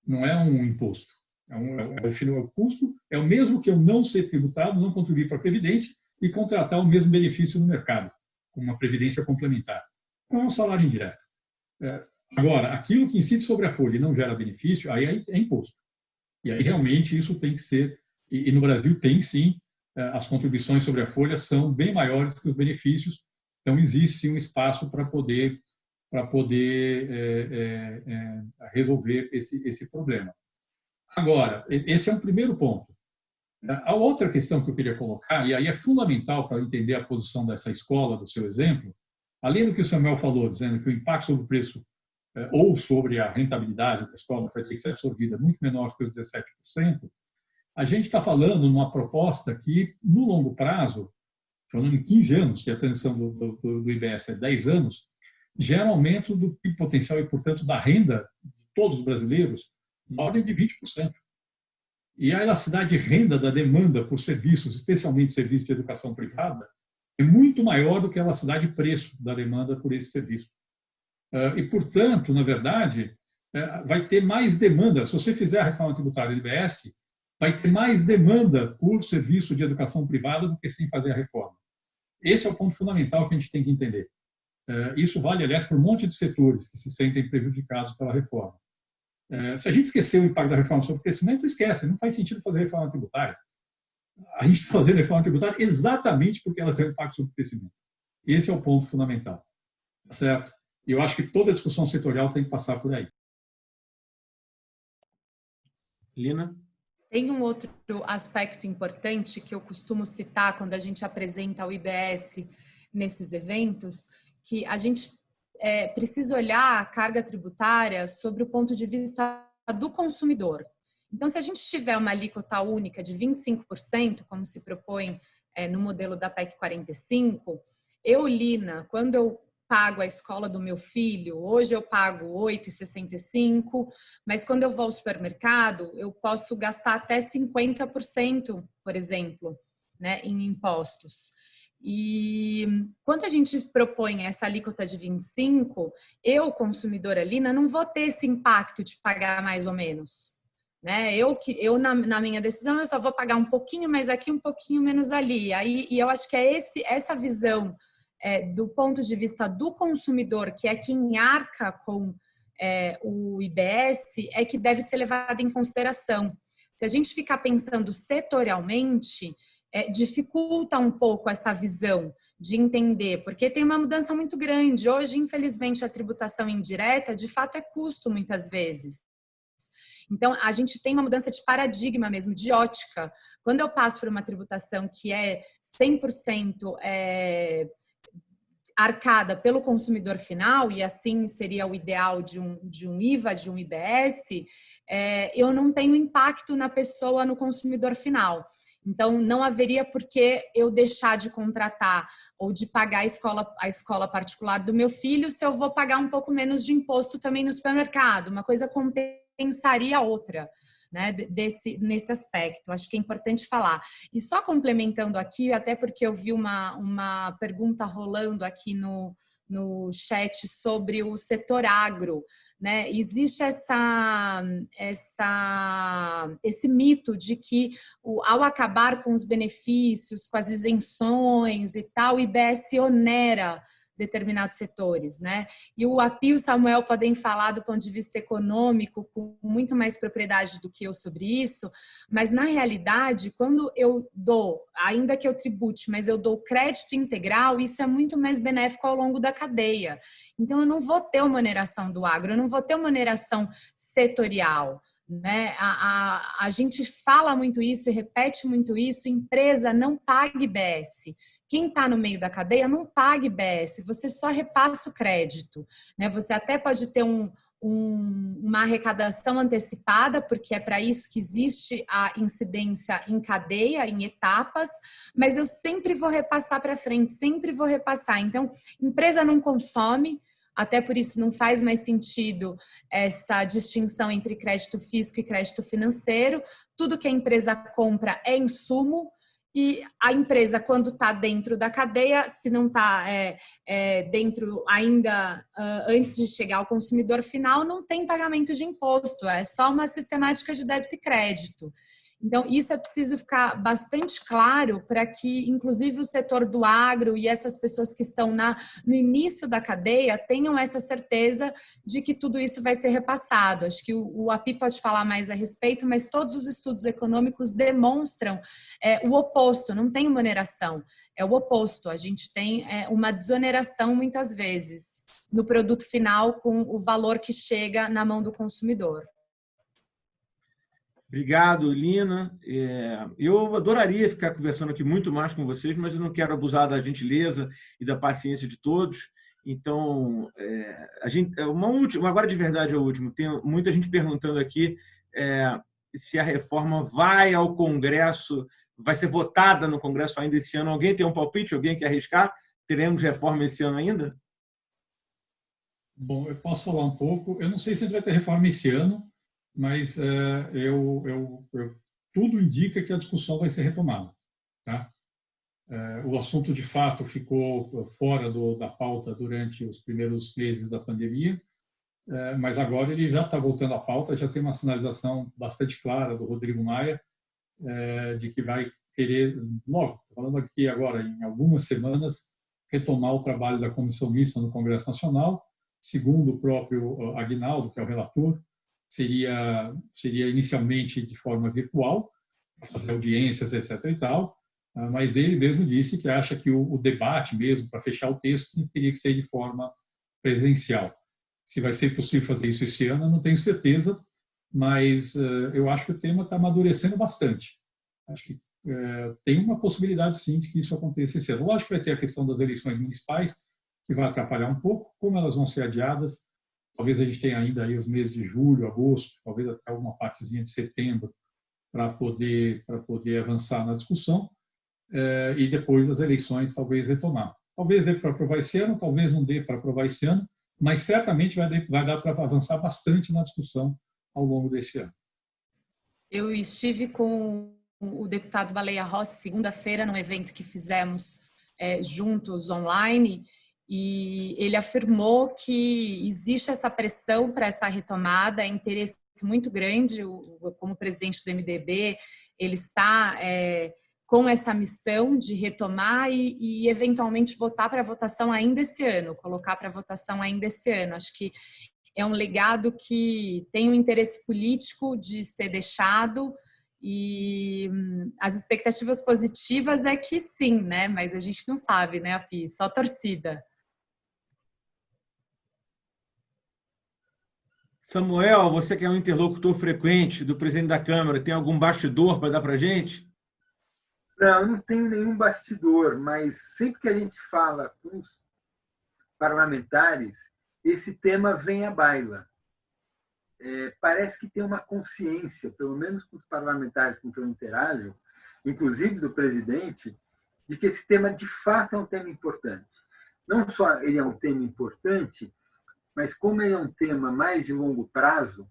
não é um imposto. O custo é o mesmo que eu não ser tributado, não contribuir para a Previdência e contratar o mesmo benefício no mercado, com uma Previdência complementar. Não é um salário indireto. Agora, aquilo que incide sobre a folha e não gera benefício, aí é imposto. E aí realmente isso tem que ser, e no Brasil tem sim, as contribuições sobre a folha são bem maiores que os benefícios, então existe sim um espaço para poder resolver esse problema. Agora, esse é um primeiro ponto. A outra questão que eu queria colocar, e aí é fundamental para entender a posição dessa escola, do seu exemplo, além do que o Samuel falou, dizendo que o impacto sobre o preço ou sobre a rentabilidade da escola vai ter que ser absorvida muito menor que os 17%, a gente está falando numa proposta que, no longo prazo, falando em 15 anos, que a transição do IBS é 10 anos, gera um aumento do PIB potencial e, portanto, da renda de todos os brasileiros, na ordem de 20%. E a elasticidade de renda da demanda por serviços, especialmente serviços de educação privada, é muito maior do que a elasticidade de preço da demanda por esse serviço. E, portanto, na verdade, vai ter mais demanda. Se você fizer a reforma tributária do IBS, vai ter mais demanda por serviço de educação privada do que sem fazer a reforma. Esse é o ponto fundamental que a gente tem que entender. Isso vale, aliás, para um monte de setores que se sentem prejudicados pela reforma. Se a gente esquecer o impacto da reforma sobre o crescimento, esquece, não faz sentido fazer reforma tributária. a gente está fazendo reforma tributária exatamente porque ela tem um impacto sobre o crescimento. Esse é o ponto fundamental, tá certo? E eu acho que toda a discussão setorial tem que passar por aí. Lina? Tem um outro aspecto importante que eu costumo citar quando a gente apresenta o IBS nesses eventos, que a gente precisa olhar a carga tributária sobre o ponto de vista do consumidor. Então, se a gente tiver uma alíquota única de 25%, como se propõe no modelo da PEC 45, eu, Lina, quando eu pago a escola do meu filho, hoje eu pago R$ 8,65, mas quando eu vou ao supermercado, eu posso gastar até 50%, por exemplo, né, em impostos. E quando a gente propõe essa alíquota de 25%, eu, consumidora Lina, não vou ter esse impacto de pagar mais ou menos. Né? Eu na minha decisão, eu só vou pagar um pouquinho mais aqui, um pouquinho menos ali. E eu acho que é essa visão do ponto de vista do consumidor, que é quem arca com o IBS, é que deve ser levada em consideração. Se a gente ficar pensando setorialmente, dificulta um pouco essa visão de entender, porque tem uma mudança muito grande. Hoje, infelizmente, a tributação indireta, de fato, é custo muitas vezes. Então, a gente tem uma mudança de paradigma mesmo, de ótica. Quando eu passo por uma tributação que é 100% arcada pelo consumidor final, e assim seria o ideal de um IVA, de um IBS, eu não tenho impacto na pessoa, no consumidor final. Então, não haveria por que eu deixar de contratar ou de pagar a escola particular do meu filho se eu vou pagar um pouco menos de imposto também no supermercado. Uma coisa compensaria a outra, né, nesse aspecto. Acho que é importante falar. E só complementando aqui, até porque eu vi uma pergunta rolando aqui no chat sobre o setor agro, né? Existe esse mito de que ao acabar com os benefícios, com as isenções e tal, o IBS onera determinados setores, né? E o API e o Samuel podem falar do ponto de vista econômico com muito mais propriedade do que eu sobre isso, mas na realidade, quando eu dou, ainda que eu tribute, mas eu dou crédito integral, isso é muito mais benéfico ao longo da cadeia. Então, eu não vou ter uma oneração do agro, eu não vou ter uma oneração setorial. Né? A gente fala muito isso e repete muito isso, empresa não paga IBS. Quem está no meio da cadeia não paga IBS, você só repassa o crédito. Né? Você até pode ter uma arrecadação antecipada, porque é para isso que existe a incidência em cadeia, em etapas, mas eu sempre vou repassar para frente, sempre vou repassar. Então, empresa não consome, até por isso não faz mais sentido essa distinção entre crédito físico e crédito financeiro. Tudo que a empresa compra é insumo, e a empresa, quando está dentro da cadeia, se não está dentro ainda antes de chegar ao consumidor final, não tem pagamento de imposto, é só uma sistemática de débito e crédito. Então, isso é preciso ficar bastante claro para que, inclusive, o setor do agro e essas pessoas que estão no início da cadeia tenham essa certeza de que tudo isso vai ser repassado. Acho que o API pode falar mais a respeito, mas todos os estudos econômicos demonstram o oposto, não tem uma oneração, é o oposto. A gente tem uma desoneração, muitas vezes, no produto final com o valor que chega na mão do consumidor. Obrigado, Lina. Eu adoraria ficar conversando aqui muito mais com vocês, mas eu não quero abusar da gentileza e da paciência de todos. Então, agora de verdade é o último. Tem muita gente perguntando aqui se a reforma vai ao Congresso, vai ser votada no Congresso ainda esse ano. Alguém tem um palpite? Alguém quer arriscar? Teremos reforma esse ano ainda? Bom, eu posso falar um pouco. Eu não sei se a gente vai ter reforma esse ano, mas tudo indica que a discussão vai ser retomada. Tá? O assunto, de fato, ficou fora da pauta durante os primeiros meses da pandemia, mas agora ele já está voltando à pauta, já tem uma sinalização bastante clara do Rodrigo Maia, de que vai querer, logo, falando aqui agora, em algumas semanas, retomar o trabalho da Comissão Mista no Congresso Nacional. Segundo o próprio Aguinaldo, que é o relator, seria inicialmente de forma virtual, fazer audiências, etc. e tal, mas ele mesmo disse que acha que o debate mesmo, para fechar o texto, teria que ser de forma presencial. Se vai ser possível fazer isso esse ano, eu não tenho certeza, mas eu acho que o tema está amadurecendo bastante. Acho que tem uma possibilidade, sim, de que isso aconteça esse ano. Lógico que vai ter a questão das eleições municipais, que vai atrapalhar um pouco, como elas vão ser adiadas. Talvez a gente tenha ainda aí os meses de julho, agosto, talvez até alguma partezinha de setembro, para poder avançar na discussão, e depois das eleições talvez retomar. Talvez dê para aprovar esse ano, talvez não dê para aprovar esse ano, mas certamente vai dar para avançar bastante na discussão ao longo desse ano. Eu estive com o deputado Baleia Rossi segunda-feira num evento que fizemos juntos online, e ele afirmou que existe essa pressão para essa retomada, é interesse muito grande. Como presidente do MDB, ele está com essa missão de retomar e eventualmente botar para votação ainda esse ano, colocar para votação ainda esse ano. Acho que é um legado que tem um interesse político de ser deixado, e as expectativas positivas é que sim, né? Mas a gente não sabe, né, Api? Só torcida. Samuel, você que é um interlocutor frequente do presidente da Câmara, tem algum bastidor para dar para a gente? Não, eu não tenho nenhum bastidor, mas sempre que a gente fala com os parlamentares, esse tema vem à baila. Parece que tem uma consciência, pelo menos com os parlamentares com quem eu interajo, inclusive do presidente, de que esse tema de fato é um tema importante. Não só ele é um tema importante, mas como ele é um tema mais de longo prazo,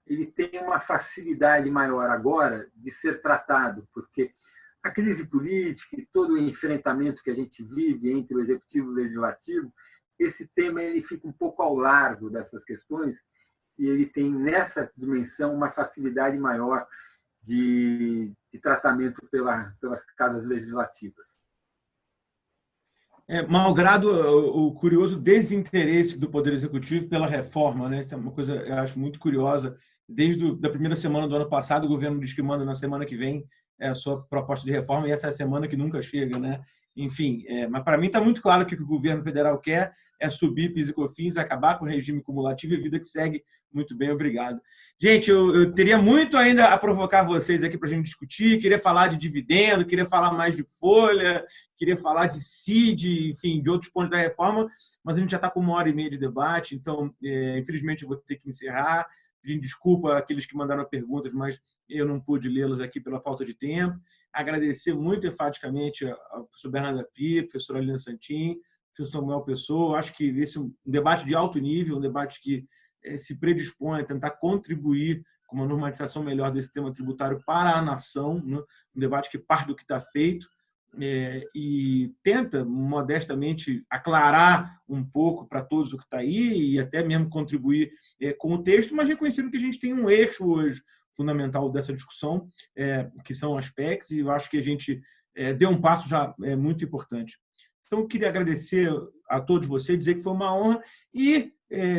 ele tem uma facilidade maior agora de ser tratado, porque a crise política e todo o enfrentamento que a gente vive entre o executivo e o legislativo, esse tema ele fica um pouco ao largo dessas questões, e ele tem nessa dimensão uma facilidade maior de tratamento pelas casas legislativas. Malgrado o curioso desinteresse do Poder Executivo pela reforma, né? Isso é uma coisa eu acho muito curiosa. Desde a primeira semana do ano passado, o governo diz que manda na semana que vem a sua proposta de reforma, e essa é a semana que nunca chega, né? Enfim, mas para mim está muito claro que o que o governo federal quer é subir PIS e COFINS, acabar com o regime cumulativo e vida que segue. Muito bem, obrigado. Gente, eu teria muito ainda a provocar vocês aqui para a gente discutir, queria falar de dividendo, queria falar mais de folha, queria falar de CID, enfim, de outros pontos da reforma, mas a gente já está com 1h30 de debate, então, infelizmente, eu vou ter que encerrar. Pedindo desculpa àqueles que mandaram perguntas, mas eu não pude lê-las aqui pela falta de tempo. Agradecer muito enfaticamente ao professor Bernardo Api, professora Alina Santin, professor Samuel Pessoa. Acho que esse é um debate de alto nível, um debate que se predispõe a tentar contribuir com uma normatização melhor desse tema tributário para a nação, né? Um debate que parte do que está feito e tenta, modestamente, aclarar um pouco para todos o que está aí e até mesmo contribuir com o texto, mas reconhecendo que a gente tem um eixo hoje fundamental dessa discussão, que são as PECs, e eu acho que a gente deu um passo já muito importante. Então, eu queria agradecer a todos vocês, dizer que foi uma honra e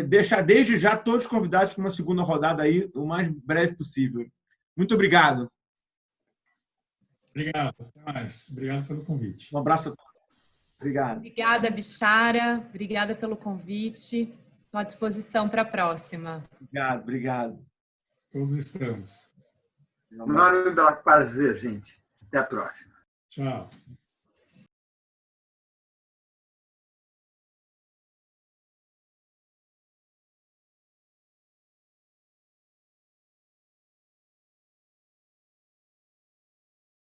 deixar desde já todos convidados para uma segunda rodada aí, o mais breve possível. Muito obrigado. Obrigado, até mais. Obrigado pelo convite. Um abraço a todos. Obrigado. Obrigada, Bichara. Obrigada pelo convite. Estou à disposição para a próxima. Obrigado. Todos estamos. Enorme prazer, gente. Até a próxima. Tchau.